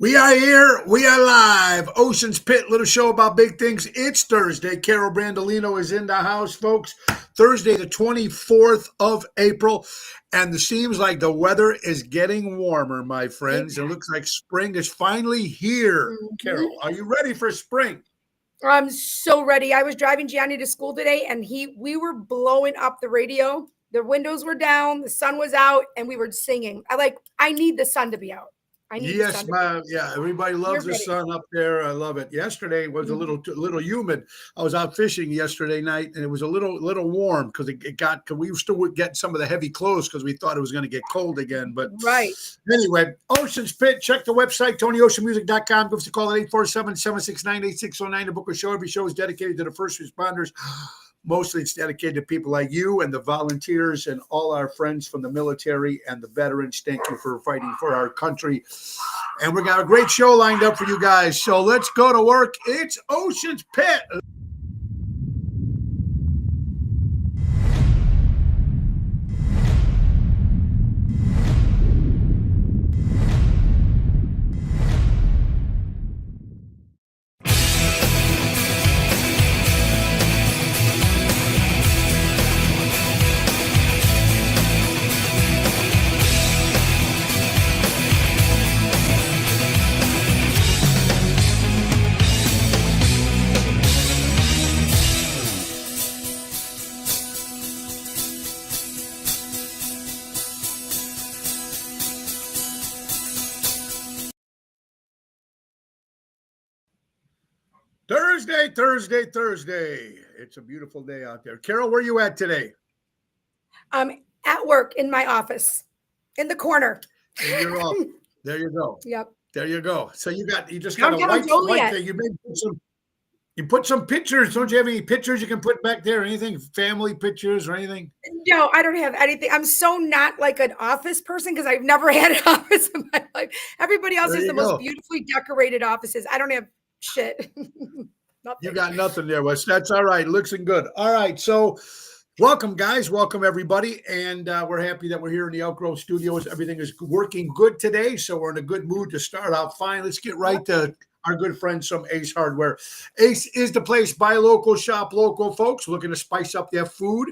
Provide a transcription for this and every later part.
We are here. We are live. Ocean's Pit, little show about big things. It's Thursday. Carol Brandolino is in the house, folks. Thursday, the 24th of April. And it seems like the weather is getting warmer, my friends. It looks like spring is finally here. Carol, are you ready for spring? I'm so ready. I was driving Gianni to school today, and we were blowing up the radio. The windows were down, the sun was out, and we were singing. I need the sun to be out. Yes, everybody loves the sun up there. I love it. Yesterday was a little humid. I was out fishing yesterday night, and it was a little warm because we were still getting some of the heavy clothes because we thought it was going to get cold again. But anyway, Ocean's Pit. Check the website, TonyOceanMusic.com. Give us a call at 847-769-8609 to book a show. Every show is dedicated to the first responders. Mostly it's dedicated to people like you and the volunteers and all our friends from the military and the veterans. Thank you for fighting for our country. And we got a great show lined up for you guys. So let's go to work. It's Ocean's Pit. Thursday. It's a beautiful day out there. Carol, where are you at today? I'm at work in my office, in the corner. And you're off. There you go. Yep. There you go. So you just got a white thing. You put some pictures. Don't you have any pictures you can put back there? Anything, family pictures or anything? No, I don't have anything. I'm so not like an office person because I've never had an office in my life. Everybody else has the most beautifully decorated offices. I don't have shit. You got nothing there, Wes. That's all right. Looking good. All right. So welcome, guys. Welcome, everybody. And we're happy that we're here in the Elk Grove studios. Everything is working good today. So we're in a good mood to start out fine. Let's get right to our good friends from Ace Hardware. Ace is the place. Buy local, shop local, folks. Looking to spice up their food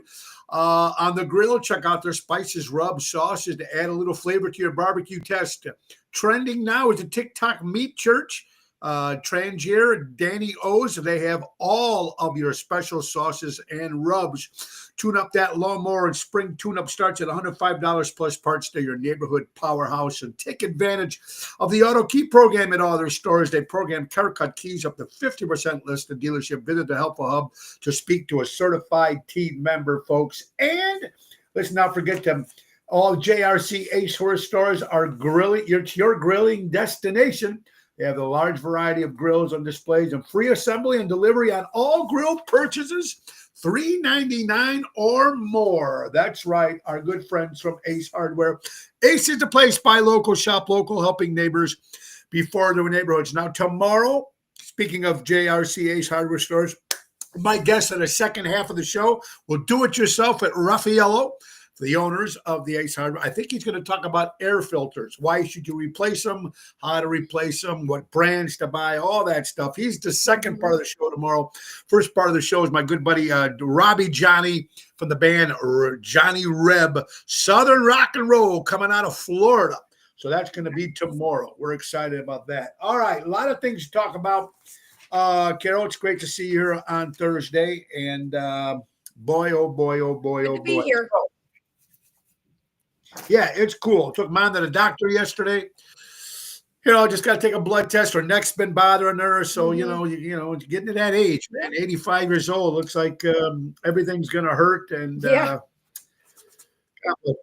on the grill. Check out their spices, rubs, sauces to add a little flavor to your barbecue test. Trending now is the TikTok Meat Church. Trangier, Danny O's. They have all of your special sauces and rubs. Tune up that lawnmower and spring tune-up starts at $105 plus parts to your neighborhood powerhouse. And take advantage of the Auto Key program at all their stores. They program CareCut keys up to 50% less than dealership. Visit the Helpful Hub to speak to a certified team member, folks. And let's not forget them. All JRC Ace Horse stores are grilling. Your grilling destination. They have a large variety of grills on displays and free assembly and delivery on all grill purchases, $3.99 or more. That's right, our good friends from Ace Hardware. Ace is the place. Buy local, shop local, helping neighbors before their neighborhoods. Now, tomorrow, speaking of JRC Ace Hardware stores, my guest in the second half of the show will do it yourself at Raffaello, the owners of the Ace Hardware. I think he's going to talk about air filters. Why should you replace them? How to replace them? What brands to buy? All that stuff. He's the second part of the show tomorrow. First part of the show is my good buddy Robbie Johnny from the band Johnny Reb. Southern rock and roll coming out of Florida. So that's going to be tomorrow. We're excited about that. All right. A lot of things to talk about. Carol, it's great to see you here on Thursday. And boy, oh boy, oh boy, oh boy. Good to be here. Yeah, it's cool. Took mine to the doctor yesterday. Just got to take a blood test. Her neck's been bothering her. So, getting to that age, man, 85 years old, looks like everything's going to hurt. And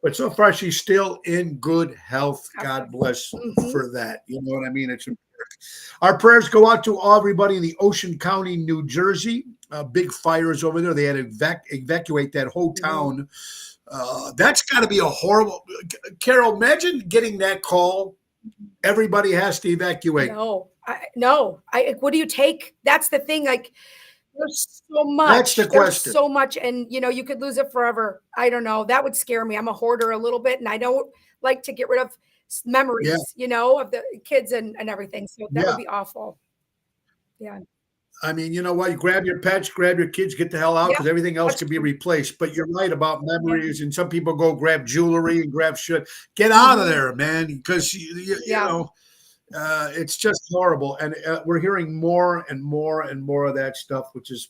but so far, she's still in good health. God bless for that. You know what I mean? Our prayers go out to everybody in the Ocean County, New Jersey. Big fires over there. They had to evacuate that whole town. That's got to be a horrible. Carol, imagine getting that call. Everybody has to evacuate. No. What do you take? That's the thing. Like, there's so much. That's the question. There's so much, and you could lose it forever. I don't know. That would scare me. I'm a hoarder a little bit, and I don't like to get rid of memories, of the kids and everything. So that Yeah. would be awful. Yeah. I mean, you know what? You grab your pets, grab your kids, get the hell out, because everything else that's can be true. replaced. But you're right about memories, and some people go grab jewelry and grab shit. Get out of there, man, because you know it's just horrible. And we're hearing more and more and more of that stuff, which is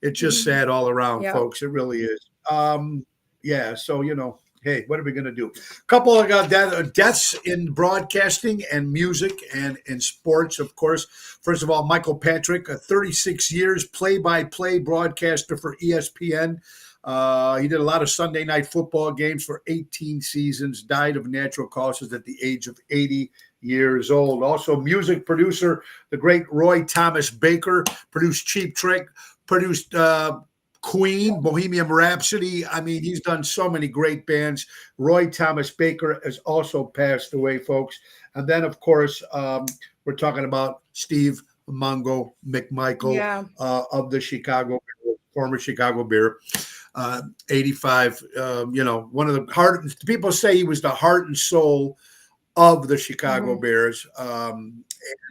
it's just sad all around, folks. It really is. Yeah. So hey, what are we going to do? A couple of deaths in broadcasting and music and in sports, of course. First of all, Michael Patrick, 36 years play-by-play broadcaster for ESPN. He did a lot of Sunday night football games for 18 seasons, died of natural causes at the age of 80 years old. Also, music producer, the great Roy Thomas Baker, produced Cheap Trick, produced Queen, Bohemian Rhapsody. I mean, he's done so many great bands. Roy Thomas Baker has also passed away, folks. And then, of course, we're talking about Steve Mongo McMichael of the former Chicago Bear. 85, one of the heart. People say he was the heart and soul of the Chicago Bears. And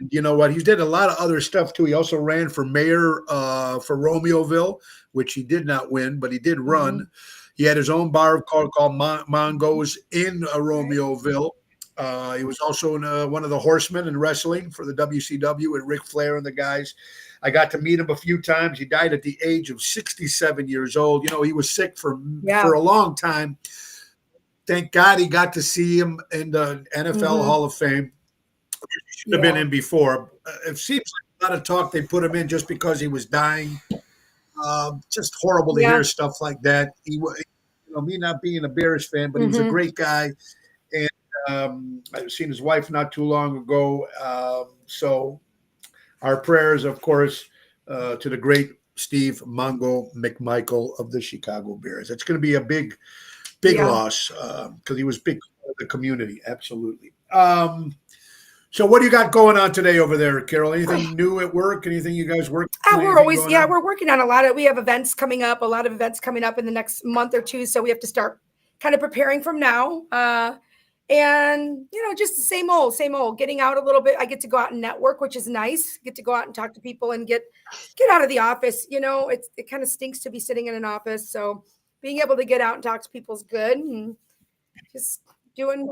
you know what? He did a lot of other stuff too. He also ran for mayor for Romeoville, which he did not win, but he did run. He had his own bar called Mongo's in Romeoville. He was also in, one of the horsemen in wrestling for the WCW with Ric Flair and the guys. I got to meet him a few times. He died at the age of 67 years old. He was sick for a long time. Thank God he got to see him in the NFL Hall of Fame. He should have been in before. It seems like a lot of talk they put him in just because he was dying. Just horrible to hear stuff like that. Me not being a Bears fan, but he was a great guy. And I've seen his wife not too long ago. So our prayers, of course, to the great Steve Mongo McMichael of the Chicago Bears. It's going to be a big loss because he was big for the community. Absolutely. So what do you got going on today over there, Carol? Anything new at work? Anything you guys work? We're always, we're working on we have events coming up, a lot of events coming up in the next month or two. So we have to start kind of preparing from now. And, just the same old, getting out a little bit. I get to go out and network, which is nice. Get to go out and talk to people and get out of the office. It kind of stinks to be sitting in an office. So being able to get out and talk to people is good. And just doing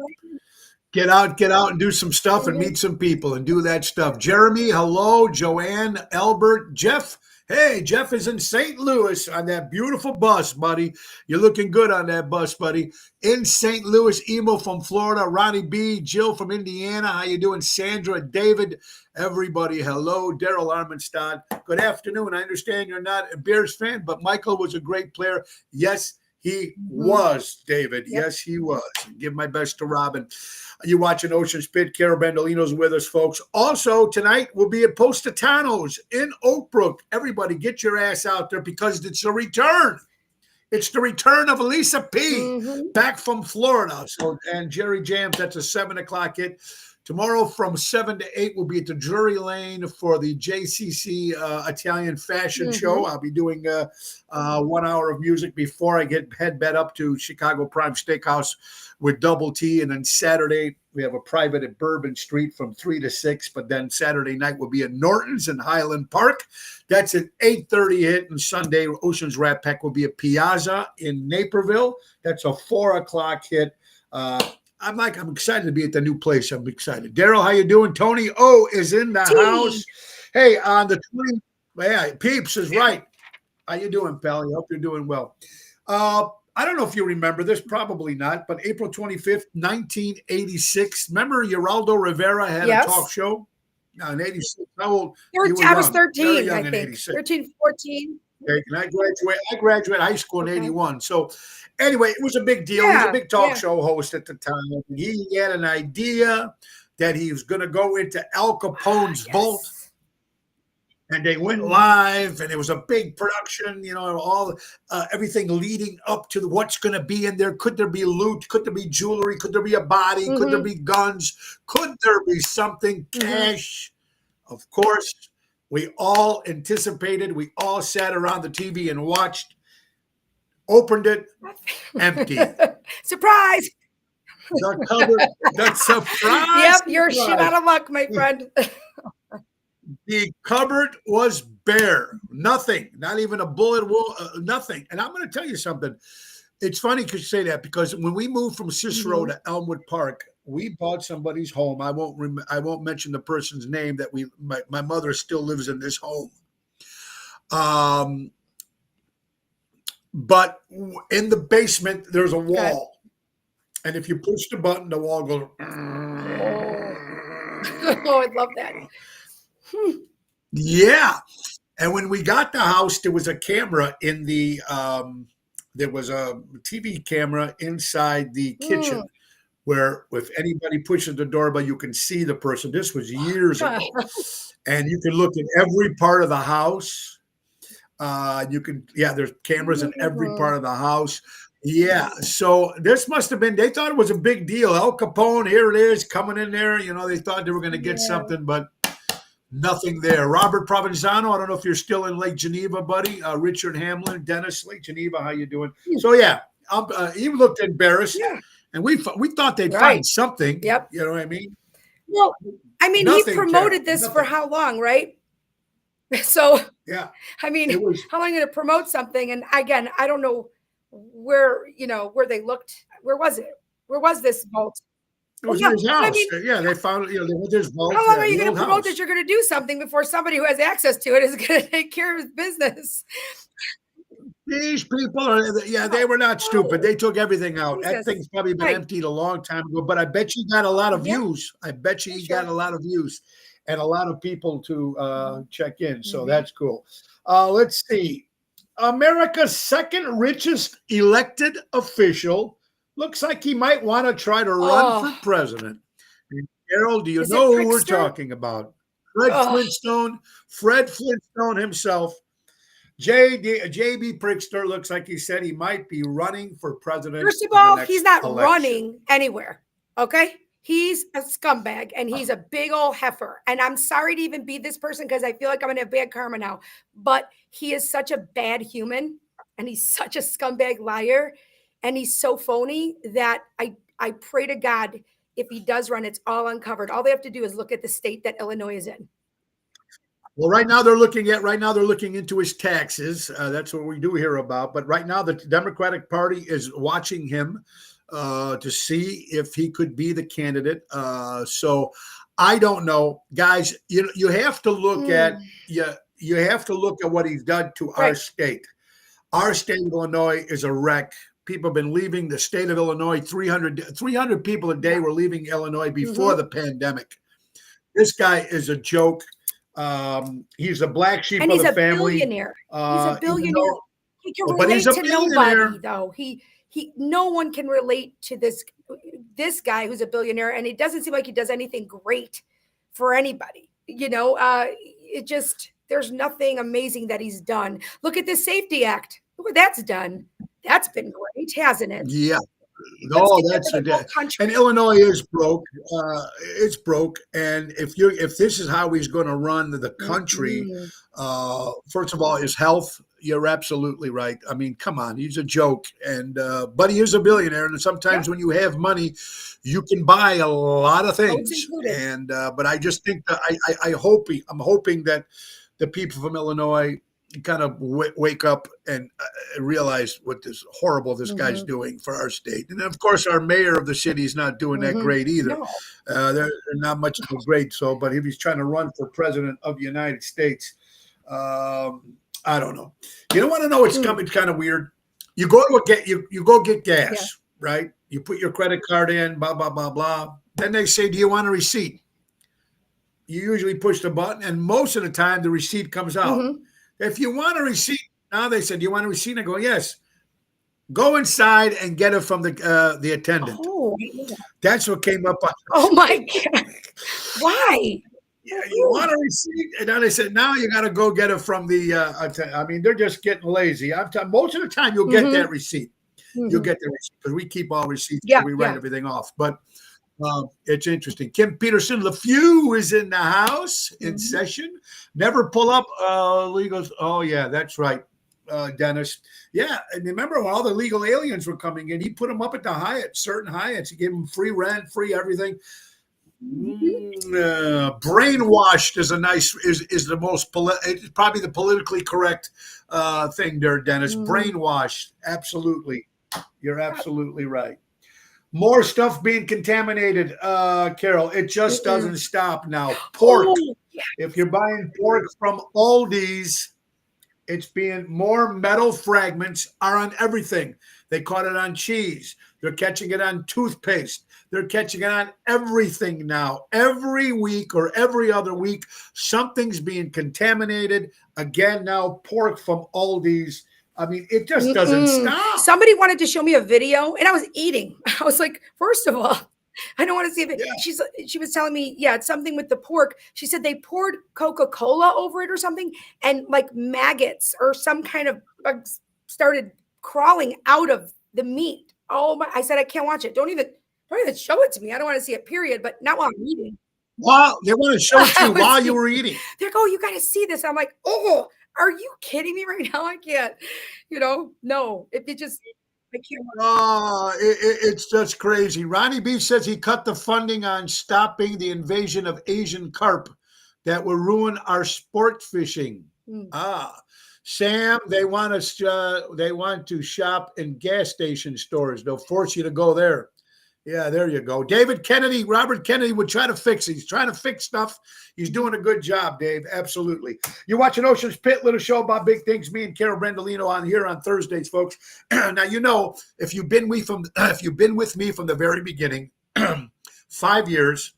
Get out and do some stuff and meet some people and do that stuff. Jeremy, hello. Joanne, Albert, Jeff. Hey, Jeff is in St. Louis on that beautiful bus, buddy. You're looking good on that bus, buddy. In St. Louis, Emo from Florida, Ronnie B, Jill from Indiana. How you doing? Sandra, David, everybody. Hello, Daryl Armenstad. Good afternoon. I understand you're not a Bears fan, but Michael was a great player. Yes, he was, David. Yep. Yes, he was. Give my best to Robin. You watching Ocean Spit. Carol Bandolino's with us, folks. Also, tonight we'll be at Positano's in Oak Brook. Everybody get your ass out there because it's a return. It's the return of Elisa P. Back from Florida. So, and Jerry Jams, that's a 7:00 hit. Tomorrow from 7 to 8, we'll be at the Drury Lane for the JCC Italian Fashion Show. I'll be doing 1 hour of music before I head back up to Chicago Prime Steakhouse with Double T. And then Saturday, we have a private at Bourbon Street from 3 to 6. But then Saturday night will be at Norton's in Highland Park. That's an 8:30 hit. And Sunday, Ocean's Rat Pack will be at Piazza in Naperville. That's a 4:00 hit. I'm excited to be at the new place. I'm excited. Daryl, how you doing? Tony O is in the house. Hey, on the 20, Peeps is right. How you doing, pal? I hope you're doing well. I don't know if you remember this, probably not, but April 25th, 1986. Remember Geraldo Rivera had a talk show? No, in 86. How old? I was 13, young I in think. 86. 13, 14. Okay, and I graduated high school in 81. So anyway, it was a big deal. He was a big talk show host at the time. He had an idea that he was going to go into Al Capone's vault. And they went live, and it was a big production, all everything leading up to what's going to be in there. Could there be loot? Could there be jewelry? Could there be a body? Could there be guns? Could there be something? Cash? Of course. We all anticipated. We all sat around the TV and watched. Opened it, empty. Surprise! The cupboard, the surprise. Yep, you're shit surprise. out of luck, my friend. The cupboard was bare. Nothing. Not even a bullet wound. Nothing. And I'm going to tell you something. It's funny because you say that, because when we moved from Cicero to Elmwood Park, we bought somebody's home. I won't mention the person's name. That my mother still lives in this home. But in the basement, there's a wall. Okay. And if you push the button, the wall goes. Oh, I love that. Yeah. And when we got the house, there was a camera in the, there was a TV camera inside the kitchen where if anybody pushes the doorbell, you can see the person. This was years ago. And you can look at every part of the house. There's cameras in every part of the house. Yeah. So this must have been, they thought it was a big deal. Al Capone, here it is coming in there. You know, they thought they were going to get something, but nothing there. Robert Provenzano, I don't know if you're still in Lake Geneva, buddy. Richard Hamlin, Dennis, Lake Geneva, how you doing? So yeah, he looked embarrassed, and we thought they'd find something. Yep. You know what I mean? Well, I mean, Nothing, he promoted Karen, this for how long, right? So yeah, I mean, how long are you going to promote something? And again, I don't know where they looked. Where was it? Where was this vault? It was in his house. I mean, they found it. They went to his vault. How long are you going to promote that you're going to do something before somebody who has access to it is going to take care of his business? These people they were not stupid. They took everything out. Jesus. That thing's probably been emptied a long time ago, but I bet you got a lot of views. I bet you got a lot of views and a lot of people to check in. So that's cool. Let's see. America's second richest elected official looks like he might want to try to run for president. And Carol, do you know who we're talking about? Fred Flintstone himself. J.B. Pritzker looks like he said he might be running for president. First of all, he's not running anywhere. Okay. He's a scumbag and he's a big old heifer. And I'm sorry to even be this person because I feel like I'm going to have bad karma now. But he is such a bad human and he's such a scumbag liar. And he's so phony that I pray to God, if he does run, it's all uncovered. All they have to do is look at the state that Illinois is in. Well, right now they're looking into his taxes. That's what we do hear about. But right now the Democratic Party is watching him to see if he could be the candidate. So I don't know, guys. You have to look at you have to look at what he's done to our state. Our state of Illinois is a wreck. People have been leaving the state of Illinois. 300 people a day were leaving Illinois before the pandemic. This guy is a joke. He's a black sheep of the family. Billionaire. He's a billionaire. He can but relate he's a to billionaire. nobody, though. No one can relate to this guy who's a billionaire, and it doesn't seem like he does anything great for anybody. There's nothing amazing that he's done. Look at the Safety Act. Look what that's done. That's been great, hasn't it? Yeah. No, and Illinois is broke. It's broke, and if this is how he's going to run the country, first of all, his health. You're absolutely right. I mean, come on, he's a joke, and but he is a billionaire, and sometimes when you have money, you can buy a lot of things. And but I just think that I'm hoping that the people from Illinois kind of wake up and realize what this guy's doing for our state. And of course, our mayor of the city is not doing that great either. No. They're not much of a great. So, but if he's trying to run for president of the United States, I don't know. You don't want to know what's coming. Kind of weird. You go get gas, right? You put your credit card in, blah, blah, blah, blah. Then they say, do you want a receipt? You usually push the button, and most of the time the receipt comes out. If you want a receipt, now they said, do you want a receipt? I go, yes. Go inside and get it from the attendant. Oh, yeah. That's what came up. Oh, my God. Why? Yeah, you want a receipt? And then they said, now you got to go get it from the I mean, they're just getting lazy. Most of the time you'll get that receipt. You'll get the receipt because we keep all receipts. So we write everything off. But it's interesting. Kim Peterson LeFew is in the house in session. Never pull up legals. Oh, yeah, that's right. Dennis. Yeah, and remember when all the illegal aliens were coming in, he put them up at the Hyatt, certain Hyatts. He gave them free rent, free everything. Brainwashed is the most it's probably the politically correct thing there, Dennis. Brainwashed, absolutely. You're absolutely right. More stuff being contaminated, Carol. It just doesn't stop now. Pork. If you're buying pork from Aldi's, it's being more metal fragments are on everything. They caught it on cheese. They're catching it on toothpaste. They're catching it on everything now. Every week or every other week, something's being contaminated. Again, now pork from Aldi's. I mean, it just doesn't stop. Somebody wanted to show me a video, and I was eating. I was like, first of all, I don't want to see it. Yeah. She was telling me, yeah, it's something with the pork. She said they poured Coca-Cola over it or something, and like maggots or some kind of bugs started crawling out of the meat. Oh my! I said I can't watch it. Don't even show it to me. I don't want to see it. Period. But not while I'm eating. Wow, they want to show it to you while you were eating. They're like, oh, you got to see this. I'm like, oh. Are you kidding me right now? I can't, no, I can't. Oh, it's just crazy. Ronnie B says he cut the funding on stopping the invasion of Asian carp that will ruin our sport fishing. Sam, they want to shop in gas station stores. They'll force you to go there. Yeah, there you go. David Kennedy, Robert Kennedy would try to fix it. He's trying to fix stuff. He's doing a good job, Dave. Absolutely. You're watching Ocean's Pit, little show about big things. Me and Carol Brandolino on here on Thursdays, folks. Now, if you've been with me from the very beginning, 5 years,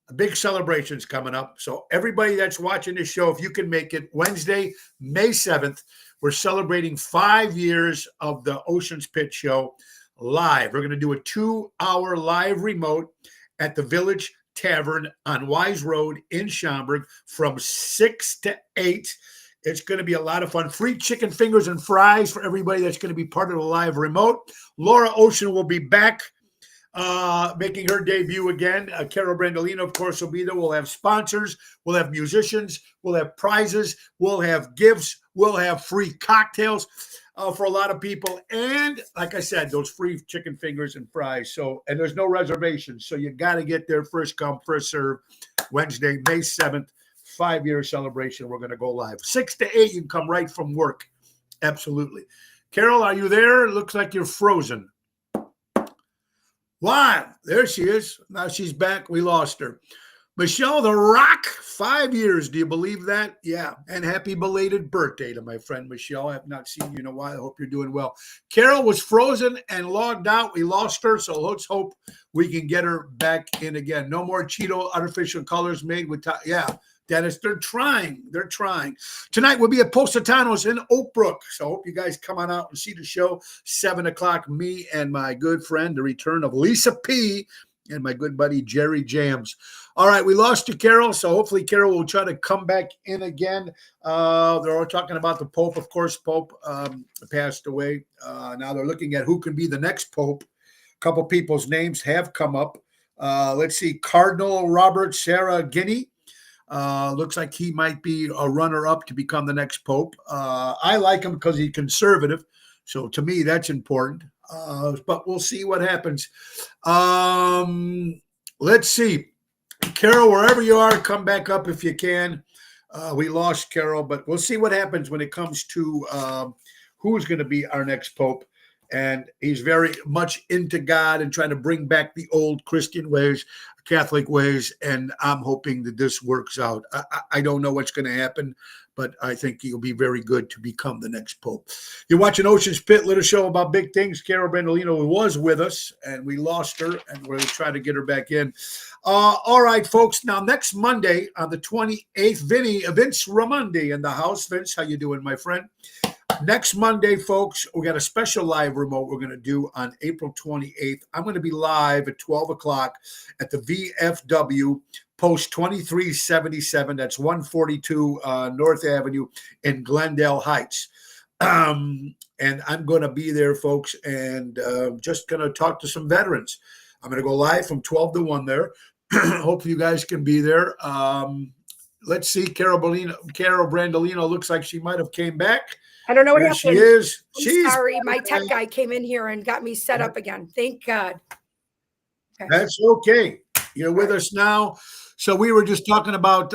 a big celebration's coming up. So everybody that's watching this show, if you can make it, Wednesday, May 7th, we're celebrating 5 years of the Ocean's Pit show. Live. We're going to do a 2-hour live remote at the Village Tavern on Wise Road in Schaumburg from 6 to 8. It's going to be a lot of fun. Free chicken fingers and fries for everybody that's going to be part of the live remote. Laura Ocean will be back making her debut again. Carol Brandolino, of course, will be there. We'll have sponsors. We'll have musicians. We'll have prizes. We'll have gifts. We'll have free cocktails. For a lot of people. And like I said, those free chicken fingers and fries. And there's no reservations. So you got to get there first come, first serve. Wednesday, May 7th, 5-year celebration. We're going to go live. 6 to 8, you can come right from work. Absolutely. Carol, are you there? It looks like you're frozen. Wow, there she is. Now she's back. We lost her. Michelle The Rock, 5 years. Do you believe that? Yeah. And happy belated birthday to my friend Michelle. I have not seen you in a while. I hope you're doing well. Carol was frozen and logged out. We lost her, so let's hope we can get her back in again. No more Cheeto artificial colors made with Dennis, they're trying. They're trying. Tonight we'll be at Positano's in Oak Brook. So I hope you guys come on out and see the show. 7 o'clock, me and my good friend, the return of Lisa P., and my good buddy Jerry Jams. All right, we lost you, Carol, so hopefully Carol will try to come back in again. They're all talking about the Pope. Of course, Pope passed away. Now they're looking at who can be the next Pope. A couple people's names have come up. Let's see, Cardinal Robert Sarah-Guinea. Looks like he might be a runner-up to become the next Pope. I like him because he's conservative, so to me that's important. But we'll see what happens. Let's see. Carol, wherever you are, come back up if you can. We lost Carol, but we'll see what happens when it comes to who's going to be our next Pope. And he's very much into God and trying to bring back the old Christian ways, Catholic ways. And I'm hoping that this works out. I don't know what's going to happen, but I think he'll be very good to become the next Pope. You're watching Ocean's Pit, little show about big things. Carol Brandolino was with us, and we lost her, and we're trying to get her back in. All right, folks. Now, next Monday on the 28th, Vince Ramondi in the house. Vince, how you doing, my friend? Next Monday, folks, we got a special live remote we're going to do on April 28th. I'm going to be live at 12 o'clock at the VFW Post 2377. That's 142 North Avenue in Glendale Heights. And I'm going to be there, folks, and just going to talk to some veterans. I'm going to go live from 12 to 1 there. Hopefully you guys can be there. let's see. Carol Brandolino looks like she might have came back. I don't know what There happened. she is. I'm sorry. My tech guy came in here and got me set up again. Thank God. Okay. That's okay. You're with us now. So we were just talking about,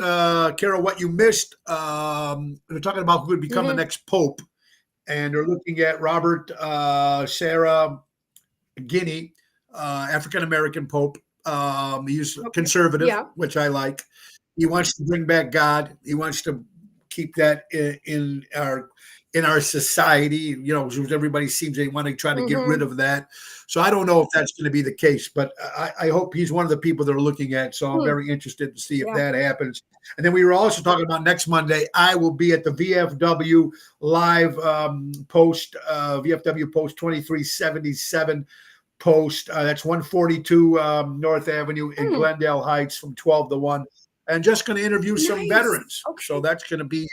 Carol, what you missed. We're talking about who would become the next pope. And they're looking at Robert Sarah Guinea, African-American pope. He's conservative, which I like. He wants to bring back God. He wants to keep that in our society. Everybody seems they want to try to get rid of that. So I don't know if that's going to be the case, but I hope he's one of the people they're looking at. So I'm very interested to see if that happens. And then we were also talking about next Monday. I will be at the VFW live post, VFW post 2377 post. That's 142 North Avenue in Glendale Heights from 12 to 1. And just going to interview some veterans. Okay. So that's going to be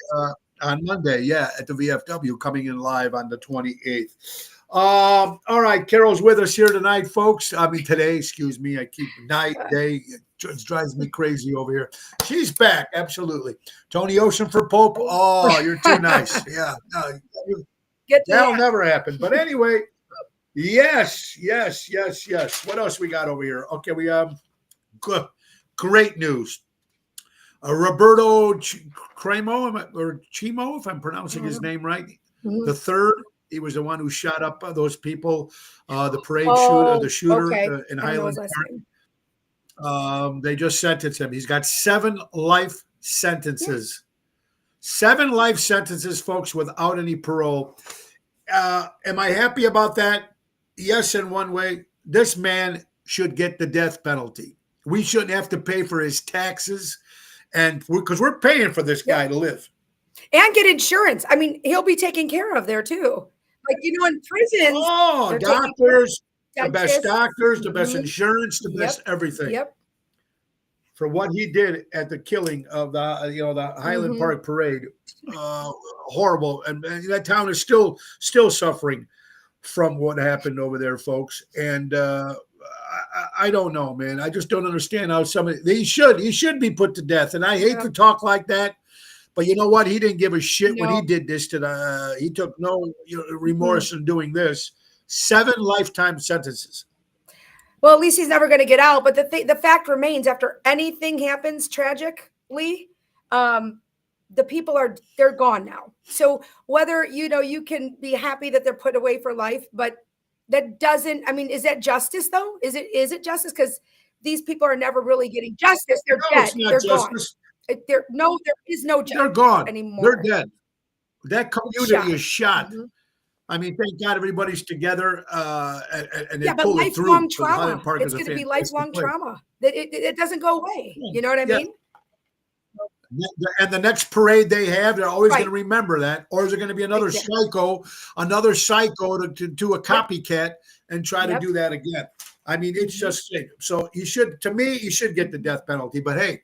on Monday, at the VFW, coming in live on the 28th. All right, Carol's with us here tonight, folks. I mean, today, excuse me. I keep night, day. It drives me crazy over here. She's back, absolutely. Tony Ocean for Pope. Oh, you're too nice. Yeah, that'll never happen. But anyway, yes. What else we got over here? Okay, we have great news. Roberto Cremo, or Chimo, if I'm pronouncing his name right, the third. He was the one who shot up those people, the parade shooter in Highland Park. They just sentenced him. He's got 7 life sentences. 7 life sentences, folks, without any parole. Am I happy about that? Yes, in one way. This man should get the death penalty. We shouldn't have to pay for his taxes, and because we're paying for this guy to live. And get insurance. I mean, he'll be taken care of there too. Like, in prisons. Oh, doctors, the best doctors, the best insurance, the best everything. Yep. For what he did at the killing of the Highland Park parade, horrible, and that town is still suffering from what happened over there, folks. And I don't know, man. I just don't understand how he should be put to death. And I hate to talk like that. But you know what? He didn't give a shit when he did this he took no remorse in doing this. 7 lifetime sentences. Well, at least he's never going to get out. But the fact remains, after anything happens tragically, the people they're gone now. So whether, you can be happy that they're put away for life, but that doesn't, I mean, is that justice though? Is it justice? Because these people are never really getting justice. They're dead. They're justice. Gone. There is no justice. They're gone anymore. They're dead. That community is shot. I mean, thank God everybody's together and they pull it through. Lifelong trauma. It's going to be lifelong trauma. It doesn't go away. You know what I mean? And the next parade they have, they're always going to remember that. Or is there going to be another psycho to do a copycat and try to do that again? I mean, it's just so he should get the death penalty. But hey,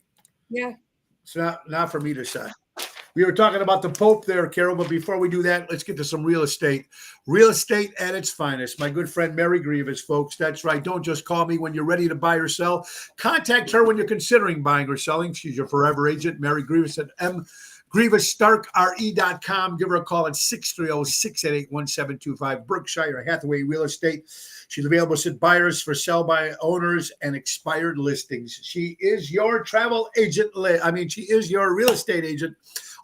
it's not for me to say. We were talking about the Pope there, Carol, but before we do that, let's get to some real estate. Real estate at its finest. My good friend Mary Grievous, folks. That's right. Don't just call me when you're ready to buy or sell. Contact her when you're considering buying or selling. She's your forever agent, Mary Grievous at MGrievousStarkRE.com. Give her a call at 630-688-1725. Berkshire Hathaway Real Estate. She's available to buyers for sell by owners and expired listings. She is your travel agent. She is your real estate agent.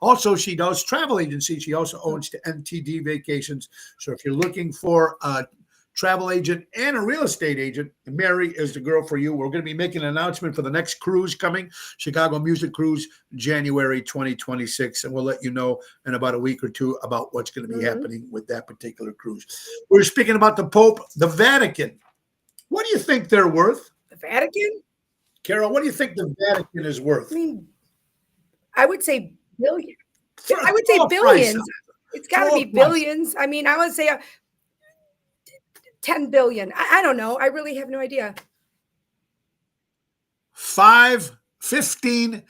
Also, she does travel agency. She also owns the NTD Vacations. So if you're looking for a travel agent and a real estate agent, Mary is the girl for you. We're going to be making an announcement for the next cruise coming, Chicago Music Cruise, January 2026. And we'll let you know in about a week or two about what's going to be happening with that particular cruise. We're speaking about the Pope, the Vatican. What do you think they're worth? The Vatican? Carol, what do you think the Vatican is worth? I mean, I would say billions. I would say billions. It's got to be billions. I mean, I would say 10 billion. I don't know. I really have no idea. 15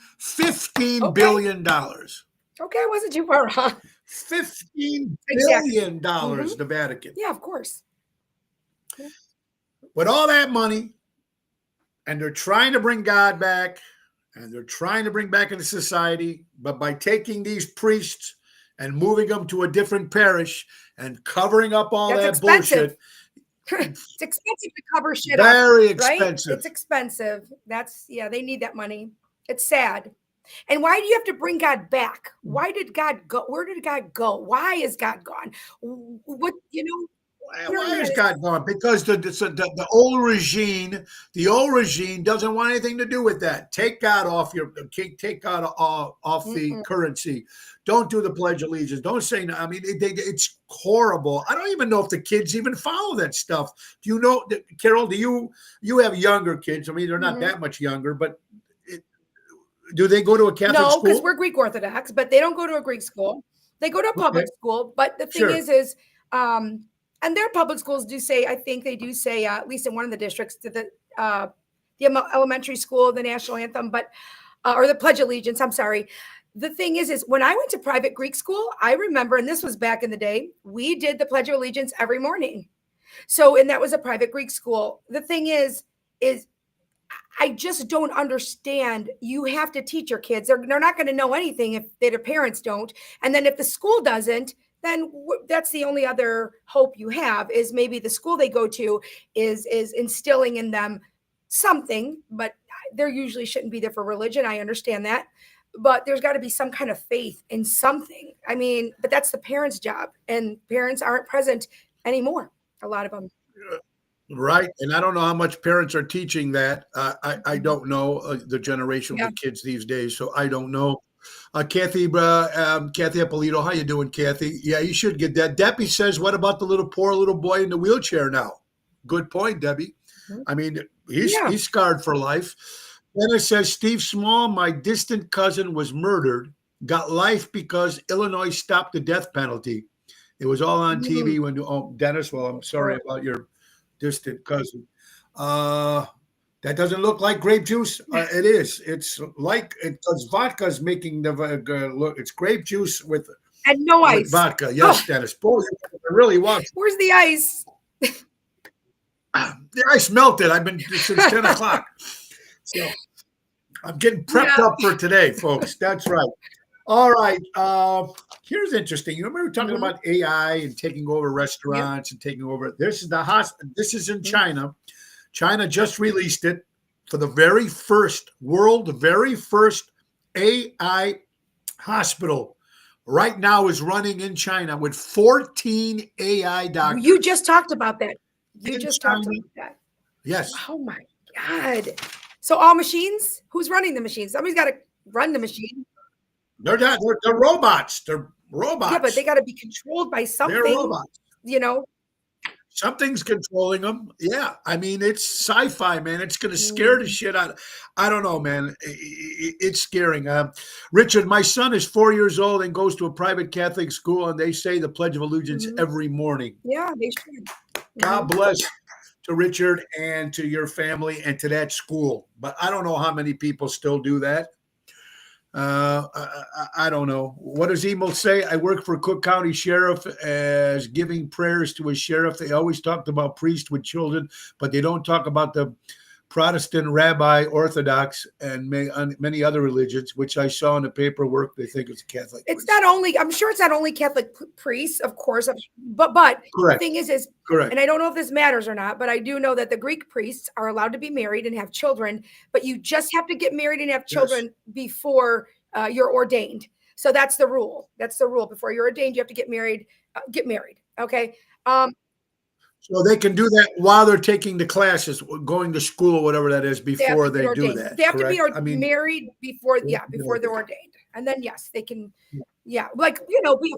billion dollars. Okay, I wasn't too far wrong. $15 billion, the Vatican. Yeah, of course. With all that money, and they're trying to bring God back. and they're trying to bring back into society, but by taking these priests and moving them to a different parish and covering up all That's that expensive. bullshit. It's expensive to cover shit up. Very Right? expensive. It's expensive. They need that money. It's sad. And why do you have to bring God back? Why did God go? Where did God go? Why is God gone? What, Why is God gone? Because the old regime doesn't want anything to do with that. Take God off take God off the currency. Don't do the Pledge of Allegiance. Don't say no. I mean, it's horrible. I don't even know if the kids even follow that stuff. Do you know, Carol? Do you have younger kids? I mean, they're not that much younger, but do they go to a Catholic school? No, because we're Greek Orthodox, but they don't go to a Greek school. They go to a public school. But the thing is, and their public schools do say, I think they do say, at least in one of the districts, to the elementary school, the national anthem, but or the Pledge of Allegiance. I'm sorry. The thing is when I went to private Greek school, I remember, and this was back in the day, we did the Pledge of Allegiance every morning. So, and that was a private Greek school. The thing is I just don't understand. You have to teach your kids. They're not going to know anything if their parents don't. And then if the school doesn't, then that's the only other hope you have, is maybe the school they go to is instilling in them something, but there usually shouldn't be there for religion. I understand that, but there's got to be some kind of faith in something. I mean, but that's the parents' job, and parents aren't present anymore. A lot of them. Right. And I don't know how much parents are teaching that. I don't know the generation of the kids these days, so I don't know. Kathy Apolito, how you doing, Kathy? Yeah, you should get that. Debbie says, what about the poor little boy in the wheelchair now? Good point, Debbie. I mean, he's scarred for life. Then it says, Steve Small, my distant cousin, was murdered, got life because Illinois stopped the death penalty. It was all on TV when Dennis, well, I'm sorry about your distant cousin. That doesn't look like grape juice. It is. It's like, because vodka is making the look. It's grape juice with no ice. Vodka. Yes, Dennis. Boy, it really was. Where's the ice? The ice melted. I've been since 10 o'clock. So I'm getting prepped up for today, folks. That's right. All right. Here's interesting. You remember we were talking about AI and taking over restaurants and taking over. This is in China. China just released it for the very first AI hospital right now is running in China with 14 AI doctors. You just talked about that. Talked about that. Yes. Oh my God. So all machines? Who's running the machines? Somebody's got to run the machine. They're not. They're robots. They're robots. Yeah, but they got to be controlled by something. They're robots. Something's controlling them. Yeah. I mean, it's sci-fi, man. It's going to scare the shit out. I don't know, man. It's scaring. Richard, my son is 4 years old and goes to a private Catholic school, and they say the Pledge of Allegiance every morning. Yeah, they should. God bless to Richard and to your family and to that school. But I don't know how many people still do that. I don't know. What does Emil say? I work for Cook County Sheriff as giving prayers to a sheriff. They always talked about priests with children, but they don't talk about the Protestant, Rabbi, Orthodox, and many other religions, which I saw in the paperwork. They think it's Catholic. It's not only, I'm sure it's not only Catholic priests, of course, but the thing is correct. And I don't know if this matters or not, but I do know that the Greek priests are allowed to be married and have children, but you just have to get married and have children before you're ordained. So that's the rule. That's the rule. Before you're ordained, you have to get married. Okay. So they can do that while they're taking the classes, going to school or whatever that is before they do that. They have to be married before they're ordained. And then, yes, they can, be a family.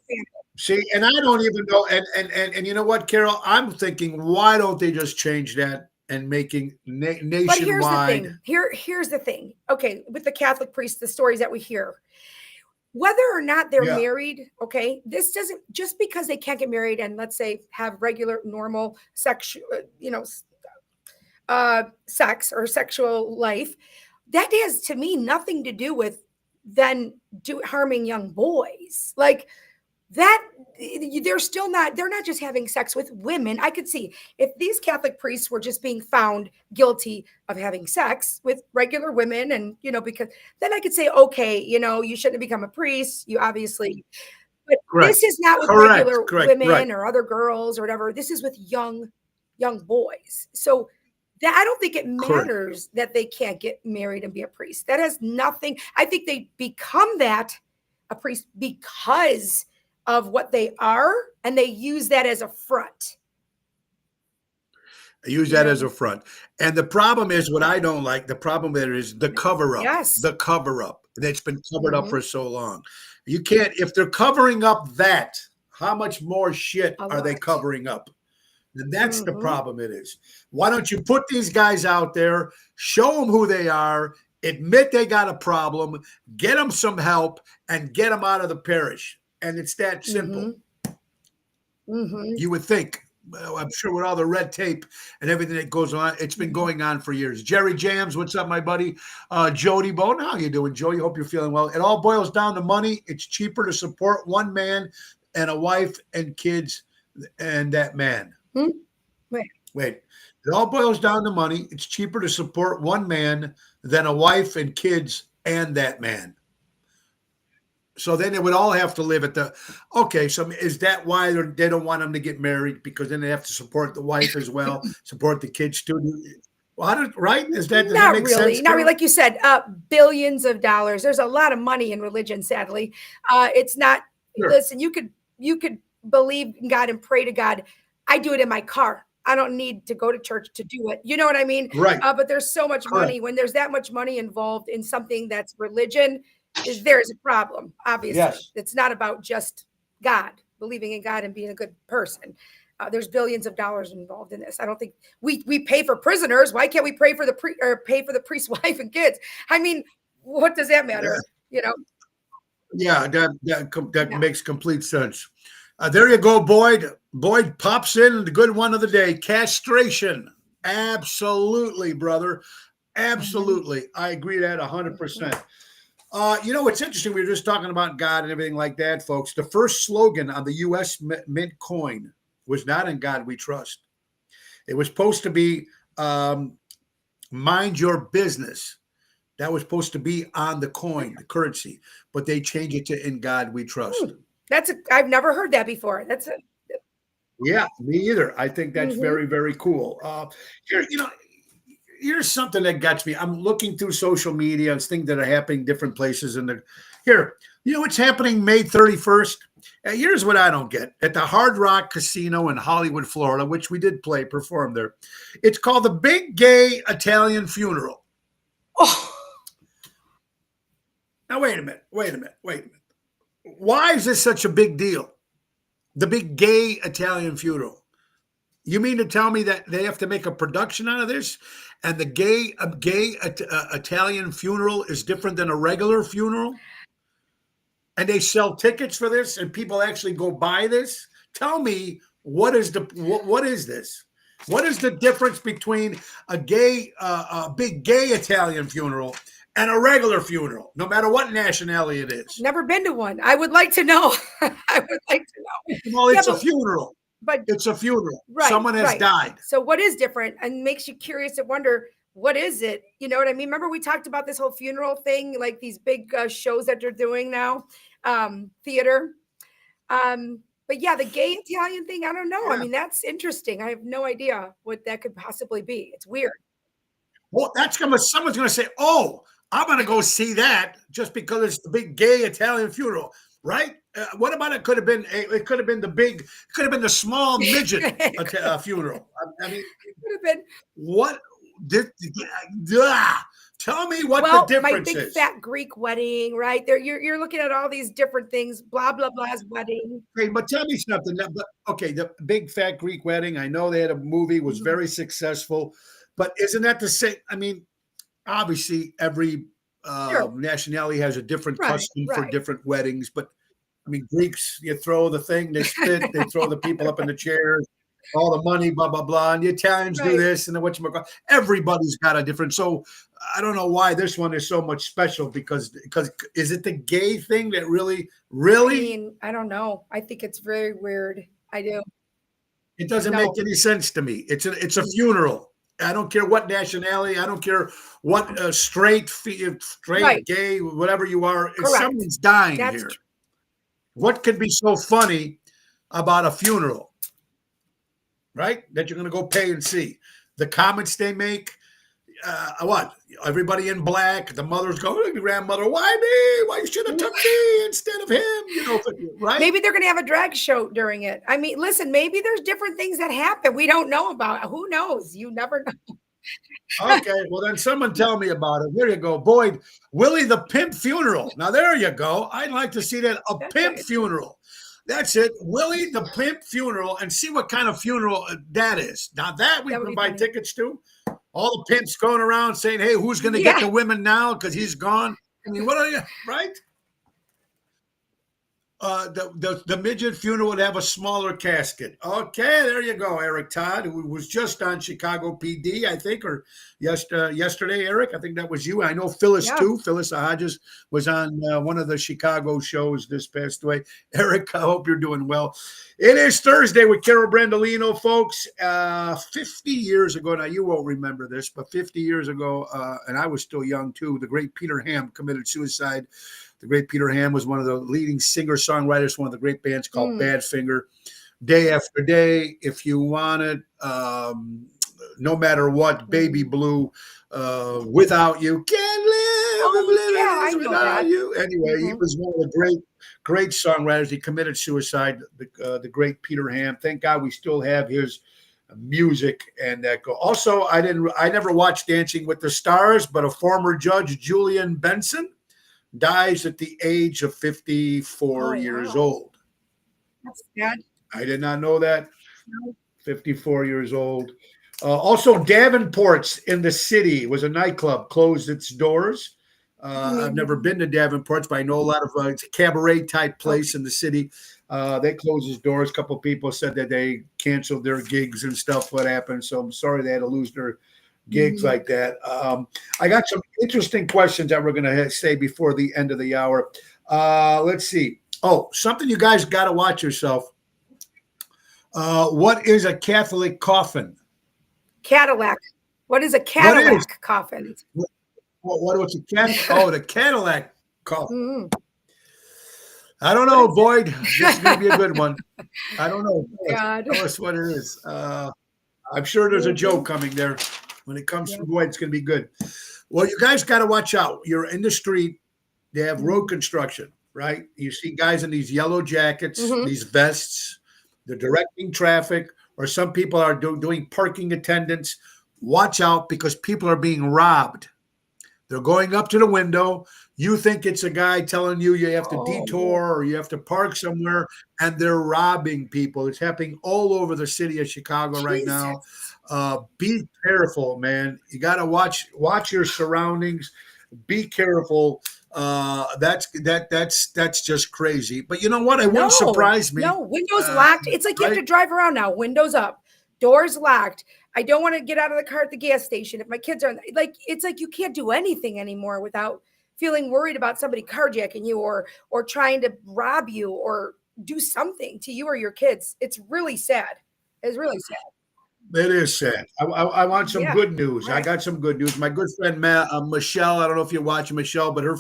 See, and I don't even know. And you know what, Carol, I'm thinking, why don't they just change that and making nationwide? But here's the thing. Here's the thing. Okay. With the Catholic priests, the stories that we hear, whether or not they're married, okay, this doesn't, just because they can't get married and let's say have regular, normal sexual, sex or sexual life, that has to me nothing to do with then harming young boys. Like that they're not just having sex with women. I could see if these Catholic priests were just being found guilty of having sex with regular women, and because then I could say, okay, you shouldn't have become a priest. You obviously, but Correct. this is not with Correct. regular Correct. women Right. or other girls or whatever. This is with young boys. So that I don't think it Correct. matters that they can't get married and be a priest. That has nothing. I think they become that a priest because of what they are, and they use that as a front. Use that as a front. And the problem is what I don't like. The problem there is the cover up. Yes. The cover up that's been covered up for so long. You can't, if they're covering up that, how much more shit are they covering up? And that's the problem it is. Why don't you put these guys out there, show them who they are, admit they got a problem, get them some help, and get them out of the parish. And it's that simple. You would think. Well, I'm sure with all the red tape and everything that goes on, it's been going on for years. Jerry Jams, what's up, my buddy? Jody Bone, how you doing, Joey? Hope you're feeling well. It all boils down to money. It's cheaper to support one man and a wife and kids and that man. Wait. It all boils down to money. It's cheaper to support one man than a wife and kids and that man. So then they would all have to live at the, okay, so is that why they don't want them to get married? Because then they have to support the wife as well, support the kids too. Well, right? Does that make sense? Not really. Like you said, billions of dollars. There's a lot of money in religion, sadly. It's not, listen, you could believe in God and pray to God. I do it in my car. I don't need to go to church to do it. You know what I mean? Right. But there's so much money. When there's that much money involved in something that's religion, there's a problem, obviously. Yes. It's not about just God, believing in God and being a good person. There's billions of dollars involved in this. I don't think we pay for prisoners. Why can't we pay for the priest's wife and kids? I mean, what does that matter? Yeah, that makes complete sense. There you go, Boyd. Boyd pops in the good one of the day. Castration. Absolutely, brother. Absolutely. I agree that 100%. It's interesting. We were just talking about God and everything like that, folks. The first slogan on the U.S. mint coin was not "In God We Trust." It was supposed to be "Mind Your Business." That was supposed to be on the coin, the currency, but they changed it to "In God We Trust." I've never heard that before. Yeah, me either. I think that's very, very cool. Here's something that gets me. I'm looking through social media and things that are happening different places. What's happening May 31st? Here's what I don't get. At the Hard Rock Casino in Hollywood, Florida, which we did perform there. It's called the Big Gay Italian Funeral. Oh. Now, wait a minute. Why is this such a big deal? The Big Gay Italian Funeral. You mean to tell me that they have to make a production out of this, and the gay Italian funeral is different than a regular funeral, and they sell tickets for this, and people actually go buy this? Tell me what is this? What is the difference between a big gay Italian funeral and a regular funeral, no matter what nationality it is? Never been to one. I would like to know. Well, it's a funeral. But it's a funeral. Right, someone has died. So what is different and makes you curious and wonder, what is it? You know what I mean? Remember we talked about this whole funeral thing, like these big shows that they're doing now, theater. But yeah, the gay Italian thing, I don't know. Yeah. I mean, that's interesting. I have no idea what that could possibly be. It's weird. Well, someone's going to say, oh, I'm going to go see that just because it's the big gay Italian funeral. Right? What about it? Could have been the small midget funeral. I mean, it could have been. What? Tell me what the difference is. My big fat Greek wedding, right? There, you're looking at all these different things. Blah blah blah's wedding. Okay, but tell me something. The big fat Greek wedding. I know they had a movie, was very successful, but isn't that the same? I mean, obviously every nationality has a different custom for different weddings, but I mean, Greeks, you throw the thing, they spit, they throw the people up in the chairs, all the money, blah, blah, blah. And the Italians do Right. this and then whatchamacallit. Everybody's got a different. So I don't know why this one is so much special because is it the gay thing that really? I mean, I don't know. I think it's very weird. I do. It doesn't No. make any sense to me. It's a funeral. I don't care what nationality. I don't care what straight, Right. gay, whatever you are. If Correct. someone's dying That's here, true. what could be so funny about a funeral, right? That you're going to go pay and see. The comments they make, what? Everybody in black. The mother's going, the grandmother, why me? Why you should have took me instead of him? You know, right? Maybe they're going to have a drag show during it. I mean, listen, maybe there's different things that happen we don't know about. Who knows? You never know. Okay, well then someone tell me about it. There you go. Boyd, Willie the Pimp funeral. Now there you go. I'd like to see that, a That's pimp nice. funeral. That's it. Willie the Pimp funeral, and see what kind of funeral that is. Now that we That would can be buy funny. tickets to. All the pimps going around saying, hey, who's going to get the women now because he's gone? I mean, what are you, right? The midget funeral would have a smaller casket. Okay, there you go, Eric Todd, who was just on Chicago PD, I think, or yesterday, Eric. I think that was you. I know Phyllis, too. Phyllis Hodges was on one of the Chicago shows this past way. Eric, I hope you're doing well. It is Thursday with Carol Brandolino, folks. 50 years ago, now you won't remember this, but 50 years ago, and I was still young, too, the great Peter Ham committed suicide. The great Peter Ham was one of the leading singer-songwriters, one of the great bands called Badfinger. Day After Day, If You Want It, No Matter What, Baby Blue, Without You, Can't Live Without You. Anyway, he was one of the great songwriters. He committed suicide, the great Peter Ham. Thank God we still have his music and that go. Also, I never watched Dancing with the Stars, but a former judge, Julian Benson, dies at the age of 54 years old. That's sad. I did not know that. 54 years old. Also, Davenport's in the city was a nightclub, closed its doors. I've never been to Davenport's, but I know a lot of it's a cabaret type place in the city. They closed its doors. A couple of people said that they canceled their gigs and stuff. What happened? So I'm sorry they had to lose their gigs like that. I got some interesting questions that we're going to say before the end of the hour. Let's see. Oh, something you guys got to watch yourself. What is a Catholic coffin? Cadillac. What is a Cadillac coffin? What was a Catholic? Oh, the Cadillac coffin. I don't know, Boyd. This is going to be a good one. I don't know. Tell us what it is. I'm sure there's a joke coming there. When it comes to Boyd, it's going to be good. Well, you guys got to watch out. You're in the street. They have road construction, right? You see guys in these yellow jackets, these vests. They're directing traffic, or some people are doing parking attendants. Watch out because people are being robbed. They're going up to the window. You think it's a guy telling you have to detour or you have to park somewhere, and they're robbing people. It's happening all over the city of Chicago right now. Be careful, man. You got to watch your surroundings. Be careful. That's just crazy. But you know what? It wouldn't surprise me. No, windows locked. It's like you have to drive around now. Windows up, doors locked. I don't want to get out of the car at the gas station if my kids are like. It's like you can't do anything anymore without feeling worried about somebody carjacking you or trying to rob you or do something to you or your kids. It's really sad. It's really sad. It is sad. I want some good news. Right. I got some good news. My good friend Michelle, I don't know if you're watching Michelle, but her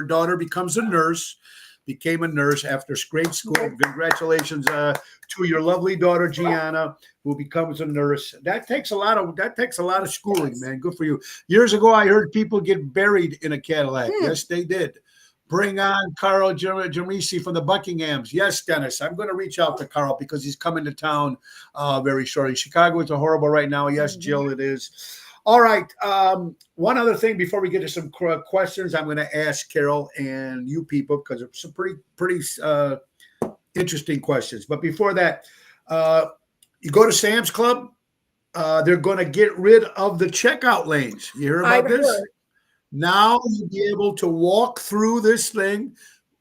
daughter became a nurse after grade school. Congratulations to your lovely daughter, Gianna, who becomes a nurse. That takes a lot of schooling, man. Good for you. Years ago, I heard people get buried in a Cadillac. Yes, they did. Bring on Carl Jamisi from the Buckinghams. Yes, Dennis. I'm going to reach out to Carl because he's coming to town very shortly. Chicago is horrible right now. Yes, Jill, it is. All right. One other thing before we get to some questions, I'm going to ask Carol and you people because it's some pretty interesting questions. But before that, you go to Sam's Club. They're going to get rid of the checkout lanes. You hear about this? Heard. Now you'll be able to walk through this thing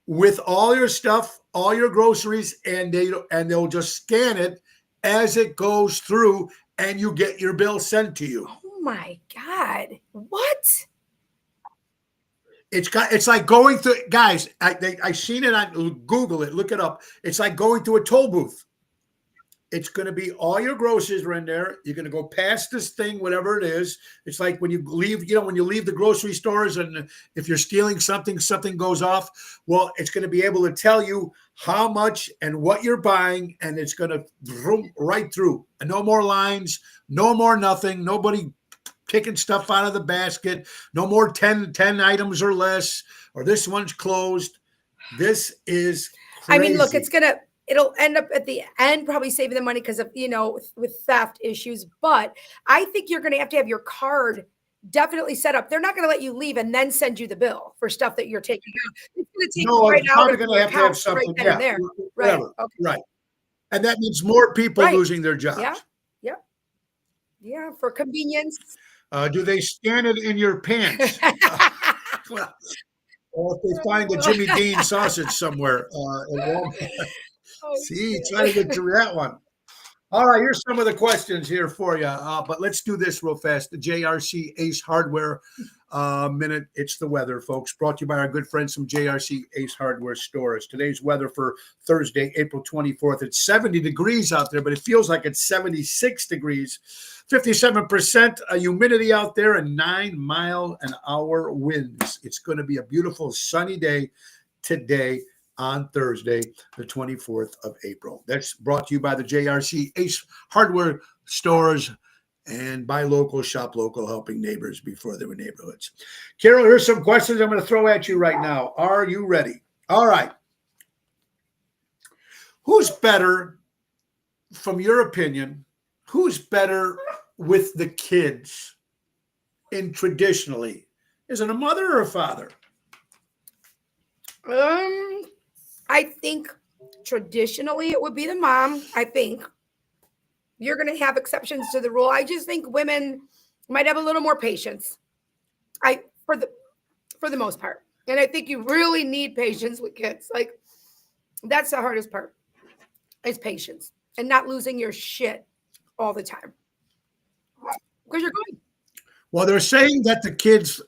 with all your stuff, all your groceries, and they'll just scan it as it goes through and you get your bill sent to you. Oh my God. What? It's like going through, guys, I seen it on Google it, look it up. It's like going to a toll booth. It's going to be all your groceries are in there. You're going to go past this thing, whatever it is. It's like when you leave, when you leave the grocery stores and if you're stealing something, something goes off. Well, it's going to be able to tell you how much and what you're buying, and it's going to vroom right through. And no more lines, no more nothing. Nobody picking stuff out of the basket. No more 10 items or less, or this one's closed. This is crazy. I mean, look, it'll end up at the end probably saving the money because of, with theft issues. But I think you're going to have your card definitely set up. They're not going to let you leave and then send you the bill for stuff that you're taking out. It's going to take you right out of your account right then and there. Right. Okay. Right. And that means more people losing their jobs. Yeah. Yeah. Yeah. For convenience. Do they scan it in your pants? Well, or if they find the Jimmy Dean sausage somewhere. See, trying to get to that one. All right, here's some of the questions here for you. But let's do this real fast. The JRC Ace Hardware minute. It's the weather, folks. Brought to you by our good friends from JRC Ace Hardware stores. Today's weather for Thursday, April 24th. It's 70 degrees out there, but it feels like it's 76 degrees. 57% humidity out there and 9-mile-an-hour winds. It's going to be a beautiful sunny day today on Thursday, the 24th of April. That's brought to you by the JRC Ace Hardware stores and buy local, shop local, helping neighbors before they were neighborhoods. Carol, here's some questions I'm going to throw at you right now. Are you ready? All right. Who's better, from your opinion, who's better with the kids traditionally? Is it a mother or a father? I think traditionally it would be the mom. I think you're going to have exceptions to the rule. I just think women might have a little more patience. For the most part. And I think you really need patience with kids. Like, that's the hardest part, is patience and not losing your shit all the time. Because you're going. Well, they're saying that the kids,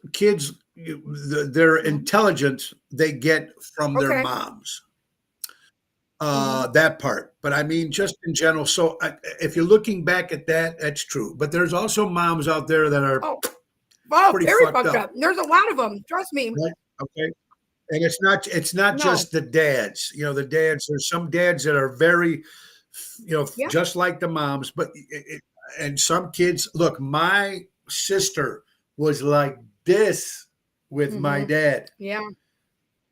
their intelligence they get from their moms. That part. But I mean, just in general. So if you're looking back at that, that's true. But there's also moms out there that are pretty very fucked up. There's a lot of them. Trust me. Right? Okay. And it's not just the dads. The dads. There's some dads that are very, just like the moms. But and some kids. Look, my sister was like this with my dad. Yeah.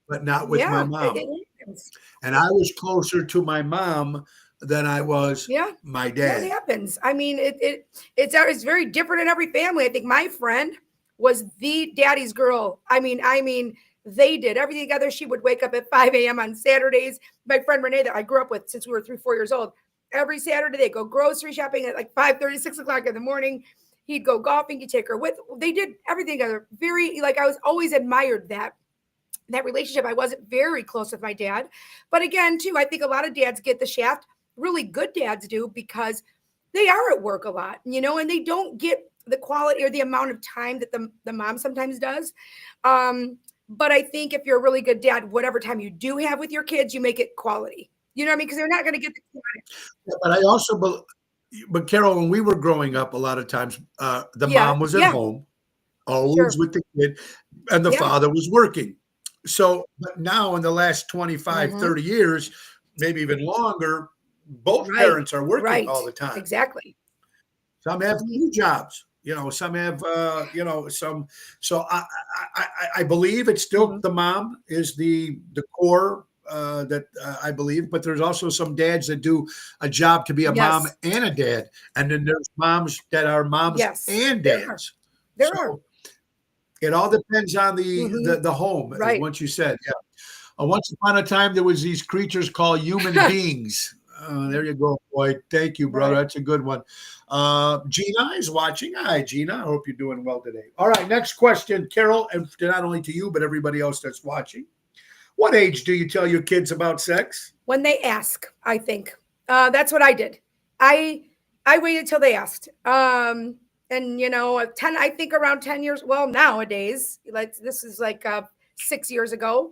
But not with my mom. And I was closer to my mom than I was my dad. That happens. I mean, it's very different in every family. I think my friend was the daddy's girl. I mean, they did everything together. She would wake up at 5 a.m. on Saturdays. My friend Renee, that I grew up with since we were 3-4 years old, every Saturday they go grocery shopping at like 5:30, 6 o'clock in the morning. He'd go golfing. He'd take her with. They did everything together. I was always admired that relationship. I wasn't very close with my dad. But again, too, I think a lot of dads get the shaft. Really good dads do, because they are at work a lot, and they don't get the quality or the amount of time that the mom sometimes does. But I think if you're a really good dad, whatever time you do have with your kids, you make it quality. You know what I mean? Because they're not going to get the quality. But I also, but Carol, when we were growing up, a lot of times the mom was at home, always with the kid, and the father was working. So, but now in the last 25, 30 years, maybe even longer, both parents are working all the time. Exactly. Some have new jobs, some have, some. So I believe it's still the mom is the core that I believe, but there's also some dads that do a job to be a mom and a dad. And then there's moms that are moms and dads. There are. It all depends on the home, what you said. Yeah. Once upon a time, there was these creatures called human beings. There you go, boy. Thank you, brother. That's a good one. Gina is watching. Hi, Gina. I hope you're doing well today. All right, next question, Carol, and not only to you, but everybody else that's watching. What age do you tell your kids about sex? When they ask, I think. That's what I did. I waited till they asked. And I think around 10 years, well, nowadays, like this is like 6 years ago.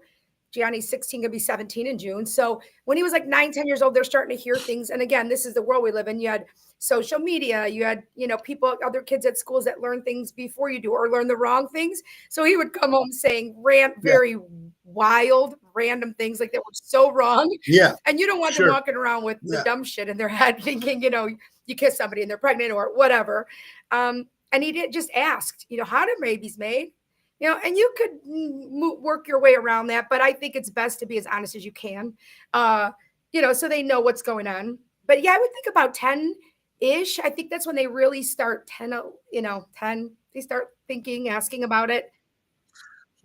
Gianni's 16, gonna be 17 in June. So when he was like 9, 10 years old, they're starting to hear things. And again, this is the world we live in. You had social media, you had, people, other kids at schools that learn things before you do or learn the wrong things. So he would come home saying very wild, random things like that were so wrong. Yeah. And you don't want them walking around with the dumb shit in their head thinking, you kiss somebody and they're pregnant or whatever. And he just asked, how do babies made? And you could work your way around that, but I think it's best to be as honest as you can, so they know what's going on. But yeah, I would think about 10-ish. I think that's when they really start 10, they start thinking, asking about it.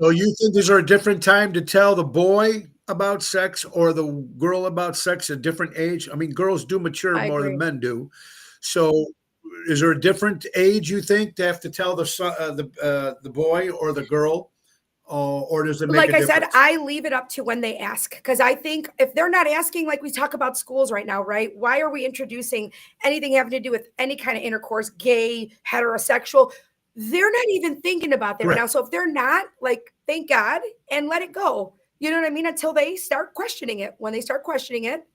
So you think there's a different time to tell the boy about sex or the girl about sex at a different age? I mean, girls do mature more than men do. So is there a different age you think to have to tell the boy or the girl, or does it make like a I difference? said, I leave it up to when they ask, because I think if they're not asking, like we talk about schools right now, right? Why are we introducing anything having to do with any kind of intercourse, gay, heterosexual? They're not even thinking about that right now. So if they're not, like, thank God and let it go. You know what I mean? Until they start questioning it. When they start questioning it,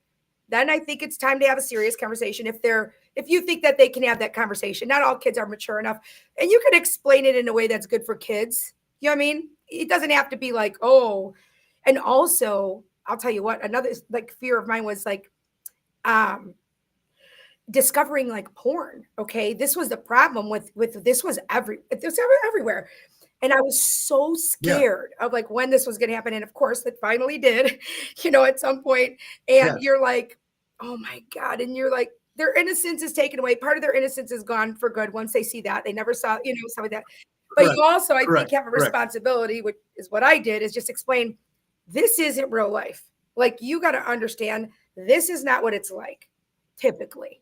then I think it's time to have a serious conversation. If you think that they can have that conversation, not all kids are mature enough, and you can explain it in a way that's good for kids. You know what I mean? It doesn't have to be like, oh, and also I'll tell you what, another like fear of mine was like, discovering like porn. Okay. This was the problem with this was everywhere. And I was so scared of like when this was going to happen. And of course it finally did, at some point. And you're like, oh my God. And you're like, their innocence is taken away. Part of their innocence is gone for good. Once they see that, they never saw, some of that. But you also, I think, have a responsibility, which is what I did, is just explain, this isn't real life. Like, you got to understand, this is not what it's like, typically.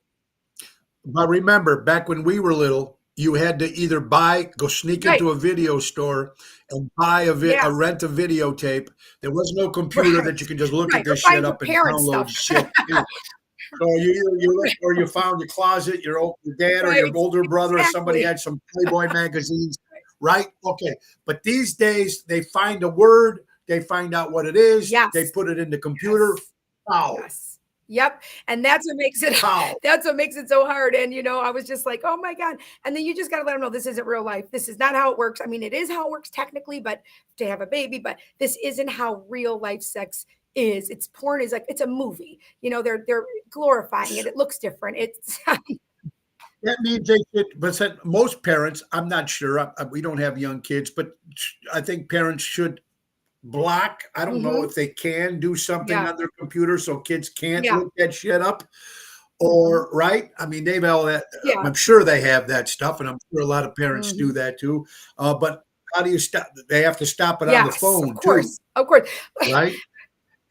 But remember, back when we were little, you had to either go sneak into a video store and buy rent a videotape. There was no computer that you can just look at this shit up and download shit. So you found your closet, your dad or your older brother or somebody had some Playboy magazines, right? Okay. But these days they find a word, they find out what it is, they put it in the computer. Wow. Yes. Yep. And that's what makes it so hard. And, I was just like, oh my God. And then you just got to let them know this isn't real life. This is not how it works. I mean, it is how it works technically, but to have a baby, but this isn't how real life sex is. It's porn is like, it's a movie, they're glorifying it. It looks different. It's that means they should, but most parents, I'm not sure. We don't have young kids, but I think parents should block. I don't know if they can do something on their computer so kids can't look that shit up, or right. I mean, they've all that. I'm sure they have that stuff, and I'm sure a lot of parents do that too. But how do you stop? They have to stop it on the phone, of course, right?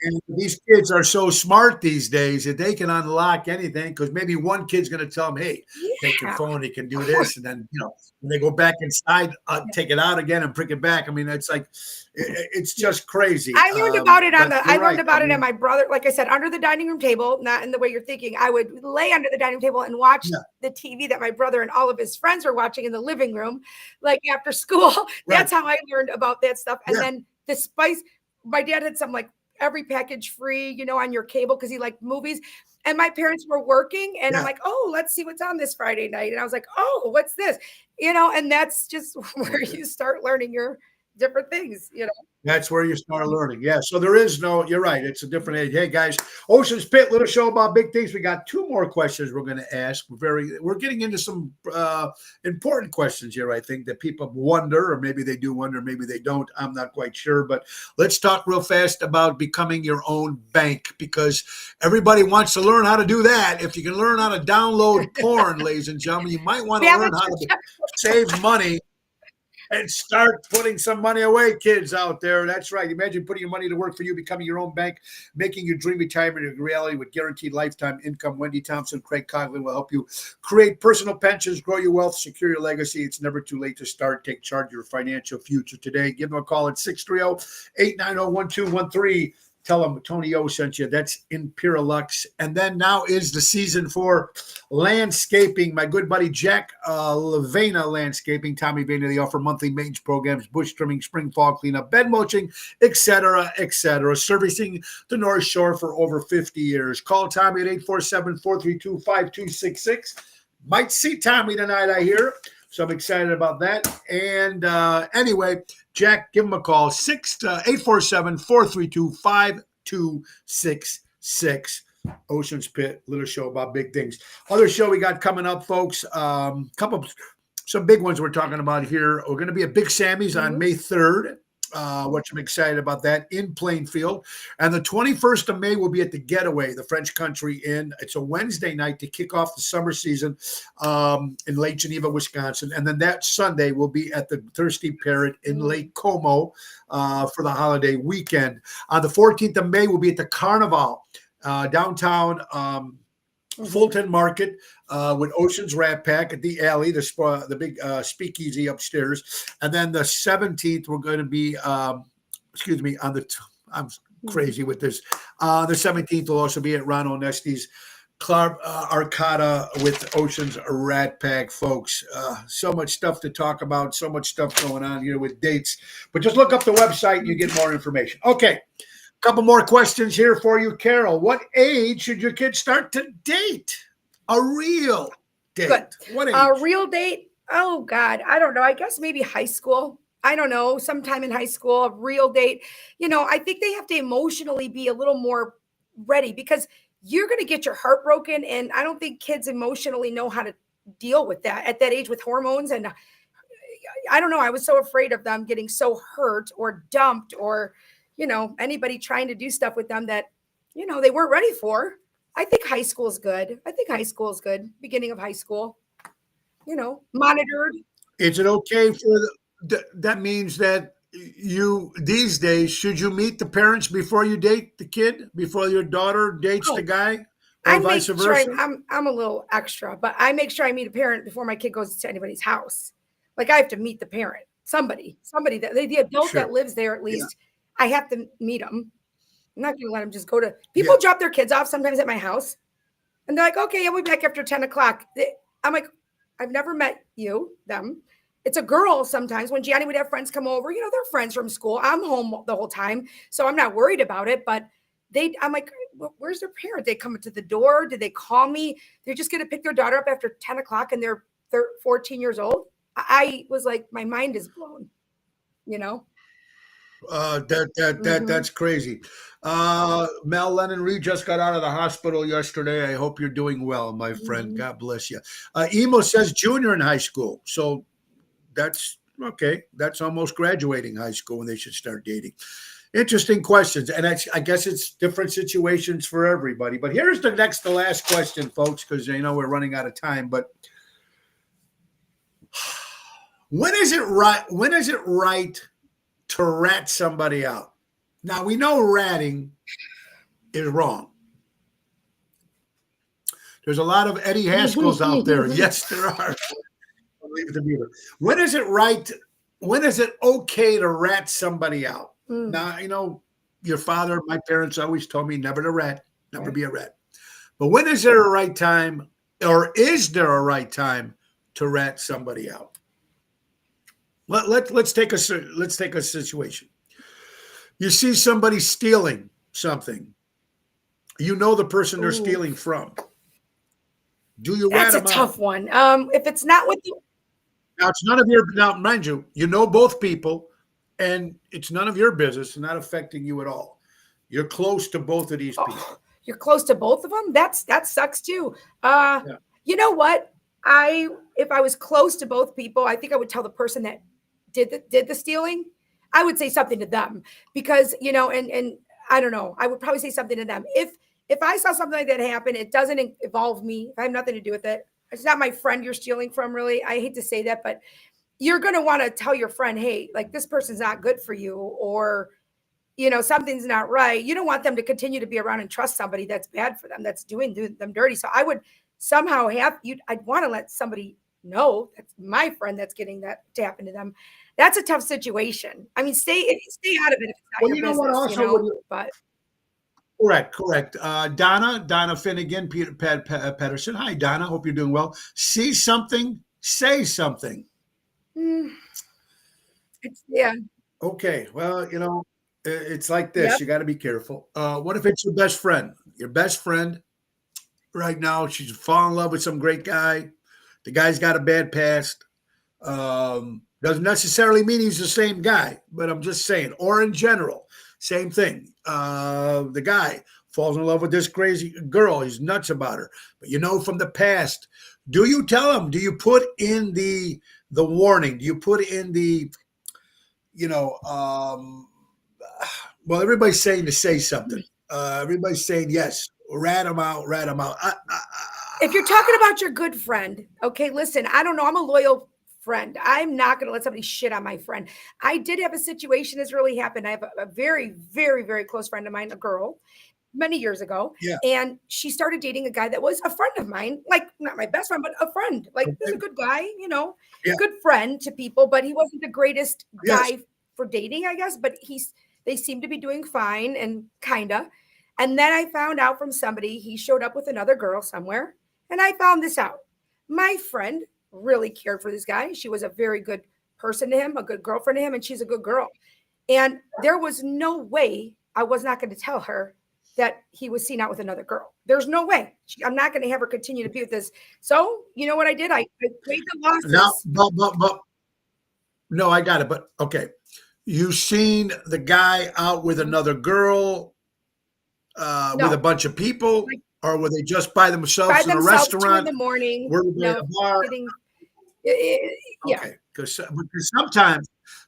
And these kids are so smart these days that they can unlock anything, because maybe one kid's going to tell them, hey, take your phone, you can do this. And then, when they go back inside, take it out again and bring it back. I mean, it's like, it's just crazy. I learned about it it at my brother, like I said, under the dining room table, not in the way you're thinking. I would lay under the dining table and watch the TV that my brother and all of his friends were watching in the living room, like after school. That's how I learned about that stuff. And then the spice, my dad had some like every package free, on your cable, because he liked movies. And my parents were working, and I'm like, oh, let's see what's on this Friday night. And I was like, oh, what's this? And that's just where you start learning your different things, That's where you start learning. Yeah. So there is you're right. It's a different age. Hey guys, Ocean's Pit, little show about big things. We got 2 more questions we're going to ask. We're getting into some important questions here, I think, that people wonder, or maybe they do wonder, maybe they don't. I'm not quite sure, but let's talk real fast about becoming your own bank, because everybody wants to learn how to do that. If you can learn how to download porn, ladies and gentlemen, you might want to learn how to save money and start putting some money away, kids out there. That's right. Imagine putting your money to work for you, becoming your own bank, making your dream retirement a reality with guaranteed lifetime income. Wendy Thompson, Craig Coughlin will help you create personal pensions, grow your wealth, secure your legacy. It's never too late to start. Take charge of your financial future today. Give them a call at 630-890-1213. tell them Tony O sent you. That's Imperialux. And then now is the season for landscaping. My good buddy Jack Lavena Landscaping, Tommy Vena. They offer monthly maintenance programs, bush trimming, spring, fall cleanup, bed mulching, etc., etc. Servicing the North Shore for over 50 years. Call Tommy at 847-432-5266. Might see Tommy tonight, I hear. So I'm excited about that. And anyway, Jack, give him a call, 847-432-5266. Ocean's Pit, little show about big things. Other show we got coming up, folks. Some big ones we're talking about here. We're going to be at Big Sammy's on May 3rd. Which I'm excited about that, in Plainfield. And the 21st of May will be at the Getaway, the French Country Inn. It's a Wednesday night to kick off the summer season in Lake Geneva, Wisconsin. And then that Sunday will be at the Thirsty Parrot in Lake Como for the holiday weekend. On the 14th of May, we'll be at the Carnival downtown Fulton Market with Ocean's Rat Pack at the Alley, the big speakeasy upstairs. And then the 17th, we're going to be, I'm crazy with this. The 17th will also be at Ron Onesti's Club Arcata with Ocean's Rat Pack, folks. So much stuff to talk about, so much stuff going on here with dates. But just look up the website and you get more information. Okay. Couple more questions here for you, Carol. What age should your kids start to date? A real date. Good. What age? A real date? Oh, God. I don't know. I guess maybe high school. I don't know. Sometime in high school, a real date. I think they have to emotionally be a little more ready because you're going to get your heart broken. And I don't think kids emotionally know how to deal with that at that age with hormones. And I don't know. I was so afraid of them getting so hurt or dumped or anybody trying to do stuff with them that, they weren't ready for. I think high school is good. Beginning of high school, monitored. Is it okay that means that you, these days, should you meet the parents before you date the kid, before your daughter dates the guy, or vice versa? I'm a little extra, but I make sure I meet a parent before my kid goes to anybody's house. Like I have to meet the parent, somebody that the adult that lives there at least. Yeah. I have to meet them. I'm not going to let them just go to people drop their kids off sometimes at my house. And they're like, okay, I'll be back after 10 o'clock. I'm like, I've never met them. It's a girl sometimes when Gianni would have friends come over, they're friends from school. I'm home the whole time. So I'm not worried about it, but I'm like, where's their parent? They come to the door. Did they call me? They're just going to pick their daughter up after 10 o'clock and they're 14 years old. I was like, my mind is blown, That's crazy. Mel Lennon Reed just got out of the hospital yesterday. I hope you're doing well, my friend. God bless you. Emo says junior in high school. So that's okay. That's almost graduating high school when they should start dating. Interesting questions. And I guess it's different situations for everybody. But here's the last question, folks, because we're running out of time. But when is it right to rat somebody out? Now, we know ratting is wrong. There's a lot of Eddie Haskells out there. Yes, there are. When is it right? When is it okay to rat somebody out? Now, your father, my parents always told me never to rat, never be a rat. But when is there a right time, or is there a right time to rat somebody out? Let's take a situation. You see somebody stealing something. You know the person they're stealing from. Do you rat them out? That's a tough one. If it's not with you. Now, it's none of your, now, mind you, you know both people, and it's none of your business. It's not affecting you at all. You're close to both of these people. You're close to both of them? That sucks too. You know what? If I was close to both people, I think I would tell the person that did the stealing. I would say something to them because, and I don't know, I would probably say something to them. If I saw something like that happen, it doesn't involve me. I have nothing to do with it. It's not my friend you're stealing from, really. I hate to say that, but you're going to want to tell your friend, hey, like this person's not good for you, or, something's not right. You don't want them to continue to be around and trust somebody that's bad for them, that's doing them dirty. So I would somehow I'd want to let somebody know that's my friend that's getting that to happen to them. That's a tough situation. I mean, stay out of it if it's not your business, but Correct. Donna Finnegan, Peter Pedersen. Hi, Donna. Hope you're doing well. See something, say something. Mm, yeah. Okay. Well, it's like this. Yep. You got to be careful. What if it's your best friend? Your best friend right now, she's fallen in love with some great guy. The guy's got a bad past. Doesn't necessarily mean he's the same guy, but I'm just saying, or in general, same thing. The guy falls in love with this crazy girl. He's nuts about her. But from the past, do you tell him? Do you put in the warning? Do you put in the, well, everybody's saying to say something. Everybody's saying yes. Rat him out. If you're talking about your good friend, okay, listen, I don't know. I'm a loyal friend. I'm not going to let somebody shit on my friend. I did have a situation that's really happened. I have a very, very, very close friend of mine, a girl, many years ago. Yeah. And she started dating a guy that was a friend of mine, like not my best friend, but a friend. Like, he's a good guy, Yeah. good friend to people, but he wasn't the greatest Yes. guy for dating, I guess. But they seem to be doing fine and kinda. And then I found out from somebody he showed up with another girl somewhere. And I found this out. My friend really cared for this guy. She was a very good person to him, a good girlfriend to him, and she's a good girl. And there was no way I was not going to tell her that he was seen out with another girl. There's no way. I'm not going to have her continue to be with this. So, you know what I did? I paid the losses. Now, but no, I got it. But okay, you seen the guy out with another girl, with a bunch of people, or were they just by themselves in a restaurant? 2 in the morning. Were they at a bar? Yeah. Okay, because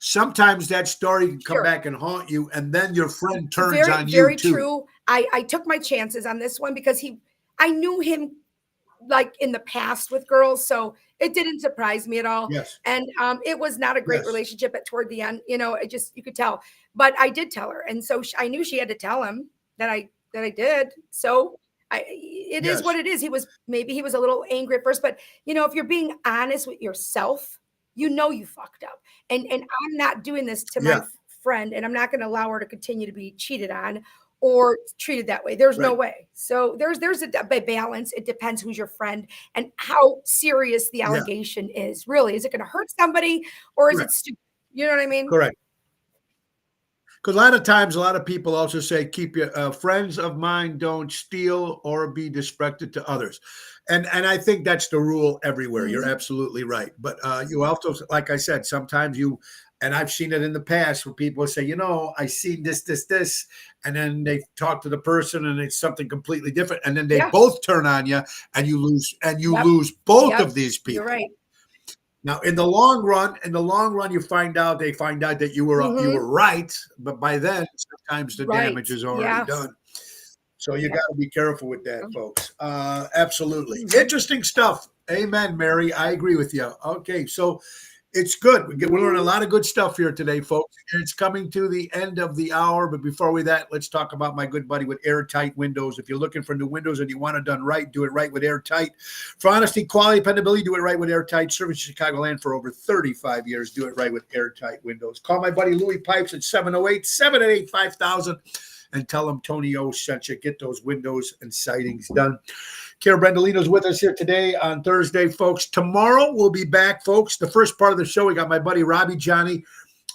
sometimes that story can come back and haunt you, and then your friend turns on you very too. True. I took my chances on this one because I knew him like in the past with girls, so it didn't surprise me at all. Yes. And it was not a great relationship toward the end. You could tell. But I did tell her, and so I knew she had to tell him that I did. So it is what it is. Maybe he was a little angry at first, but if you're being honest with yourself, you fucked up. And I'm not doing this to my friend, and I'm not going to allow her to continue to be cheated on or treated that way. There's no way. So there's a balance. It depends who's your friend and how serious the allegation is. Really, is it going to hurt somebody or is it stupid? You know what I mean? Correct. Because a lot of times, a lot of people also say, keep your friends of mine don't steal or be disrespectful to others. And I think that's the rule everywhere. You're absolutely right. But you also, like I said, sometimes and I've seen it in the past where people say, I seen this, and then they talk to the person and it's something completely different. And then they both turn on you and you lose both of these people. You're right. Now, in the long run, they find out that you were right, but by then sometimes the damage is already done. So you got to be careful with that, folks. Absolutely. Interesting stuff. Amen, Mary. I agree with you. Okay, so it's good. We're learning a lot of good stuff here today, folks. It's coming to the end of the hour, but before let's talk about my good buddy with Airtight Windows. If you're looking for new windows and you want it done right, do it right with Airtight. For honesty, quality, dependability, do it right with Airtight. Serving Chicagoland for over 35 years. Do it right with Airtight Windows. Call my buddy Louis Pipes at 708-788-5000 and tell him Tony O sent you. Get those windows and sidings done. Kara Brandolino's with us here today on Thursday, folks. Tomorrow we'll be back, folks. The first part of the show, we got my buddy Robbie Johnny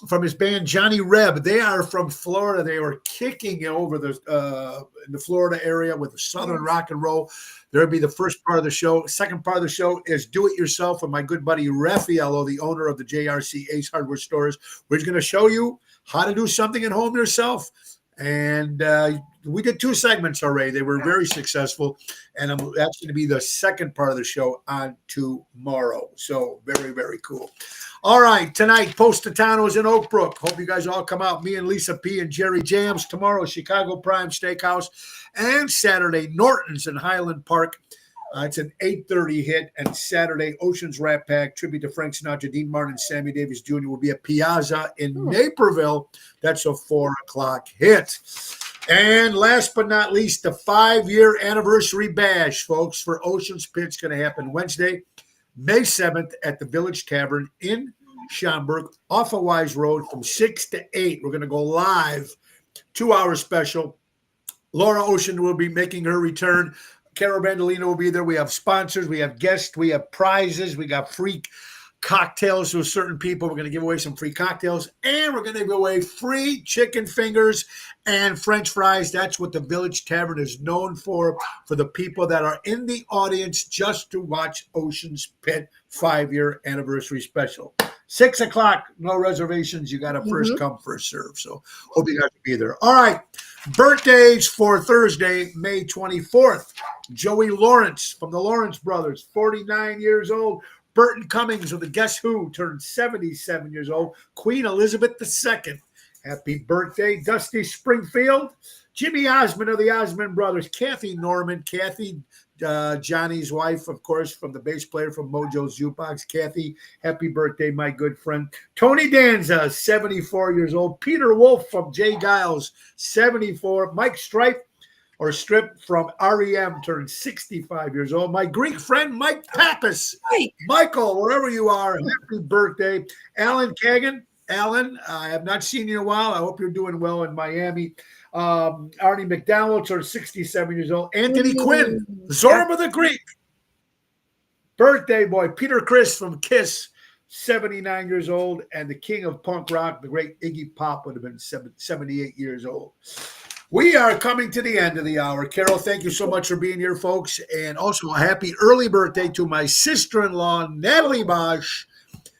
from his band Johnny Reb. They are from Florida. They were kicking it over in the Florida area with the Southern rock and roll. There'll be the first part of the show. Second part of the show is Do It Yourself with my good buddy Raffaello, the owner of the JRC Ace Hardware Stores. We're going to show you how to do something at home yourself. And we did 2 segments already. They were very successful. And that's going to be the second part of the show on tomorrow. So very, very cool. All right. Tonight, Positano's in Oak Brook. Hope you guys all come out. Me and Lisa P. and Jerry Jams. Tomorrow, Chicago Prime Steakhouse. And Saturday, Norton's in Highland Park. It's an 8:30 hit. And Saturday, Ocean's Rat Pack, tribute to Frank Sinatra, Dean Martin, and Sammy Davis Jr. will be at Piazza in Naperville. That's a 4 o'clock hit. And last but not least, the 5-year anniversary bash, folks, for Ocean's Pit's going to happen Wednesday, May 7th at the Village Tavern in Schaumburg, off of Wise Road from 6 to 8. We're going to go live, 2-hour special. Laura Ocean will be making her return. Carol Bandolino will be there. We have sponsors. We have guests. We have prizes. We got free cocktails to certain people. We're going to give away some free cocktails, and we're going to give away free chicken fingers and French fries. That's what the Village Tavern is known for the people that are in the audience just to watch Ocean's Pit 5-year anniversary special. 6 o'clock, no reservations. You got to first come, first serve. So hope you guys will be there. All right. Birthdays for Thursday, May 24th. Joey Lawrence from the Lawrence Brothers, 49 years old. Burton Cummings of the Guess Who turned 77 years old. Queen Elizabeth II, happy birthday. Dusty Springfield. Jimmy Osmond of the Osmond Brothers. Kathy Norman. Kathy, Johnny's wife, of course, from the bass player from Mojo's Jukebox. Kathy, happy birthday, my good friend. Tony Danza, 74 years old. Peter Wolf from Jay Giles, 74. Mike Stripe or Strip from REM turned 65 years old. My Greek friend, Mike Pappas. Michael, wherever you are, happy birthday. Alan Kagan. Alan, I have not seen you in a while. I hope you're doing well in Miami. Arnie McDowell turned 67 years old. Anthony Quinn, Zorba the Greek. Birthday boy. Peter Criss from Kiss, 79 years old. And the king of punk rock, the great Iggy Pop, would have been 78 years old. We are coming to the end of the hour. Carol, thank you so much for being here, folks. And also a happy early birthday to my sister-in-law, Natalie Bosch.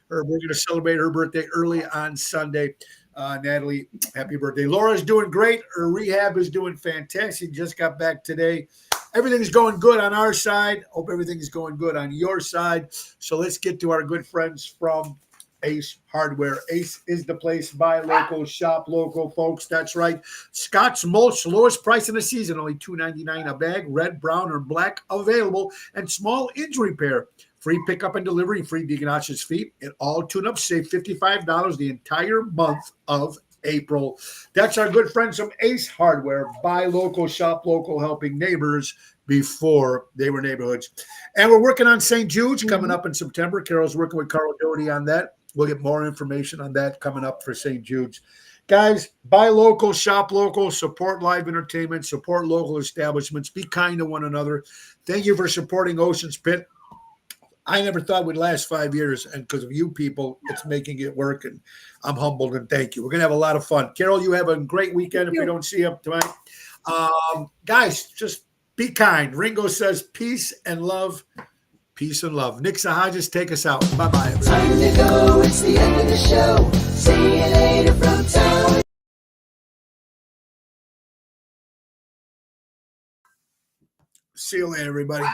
We're going to celebrate her birthday early on Sunday. Natalie, happy birthday. Laura's doing great. Her rehab is doing fantastic. Just got back today. Everything's going good on our side. Hope everything's going good on your side. So let's get to our good friends from Ace Hardware. Ace is the place. Buy local, shop local, folks. That's right. Scotch mulch, lowest price in the season, only $2.99 a bag. Red, brown, or black available. And small injury repair. Free pickup and delivery, free Deaconach's feet, and all tune-ups save $55 the entire month of April. That's our good friends from Ace Hardware. Buy local, shop local, helping neighbors before they were neighborhoods. And we're working on St. Jude's coming up in September. Carol's working with Carl Doherty on that. We'll get more information on that coming up for St. Jude's. Guys, buy local, shop local, support live entertainment, support local establishments, be kind to one another. Thank you for supporting Ocean's Pit. I never thought we'd last 5 years, and because of you people, it's making it work, and I'm humbled, and thank you. We're going to have a lot of fun. Carol, you have a great weekend if we don't see you tonight. Guys, just be kind. Ringo says peace and love. Peace and love. Nick Sahajas, take us out. Bye-bye, everybody. Time to go. It's the end of the show. See you later from town. See you later, everybody.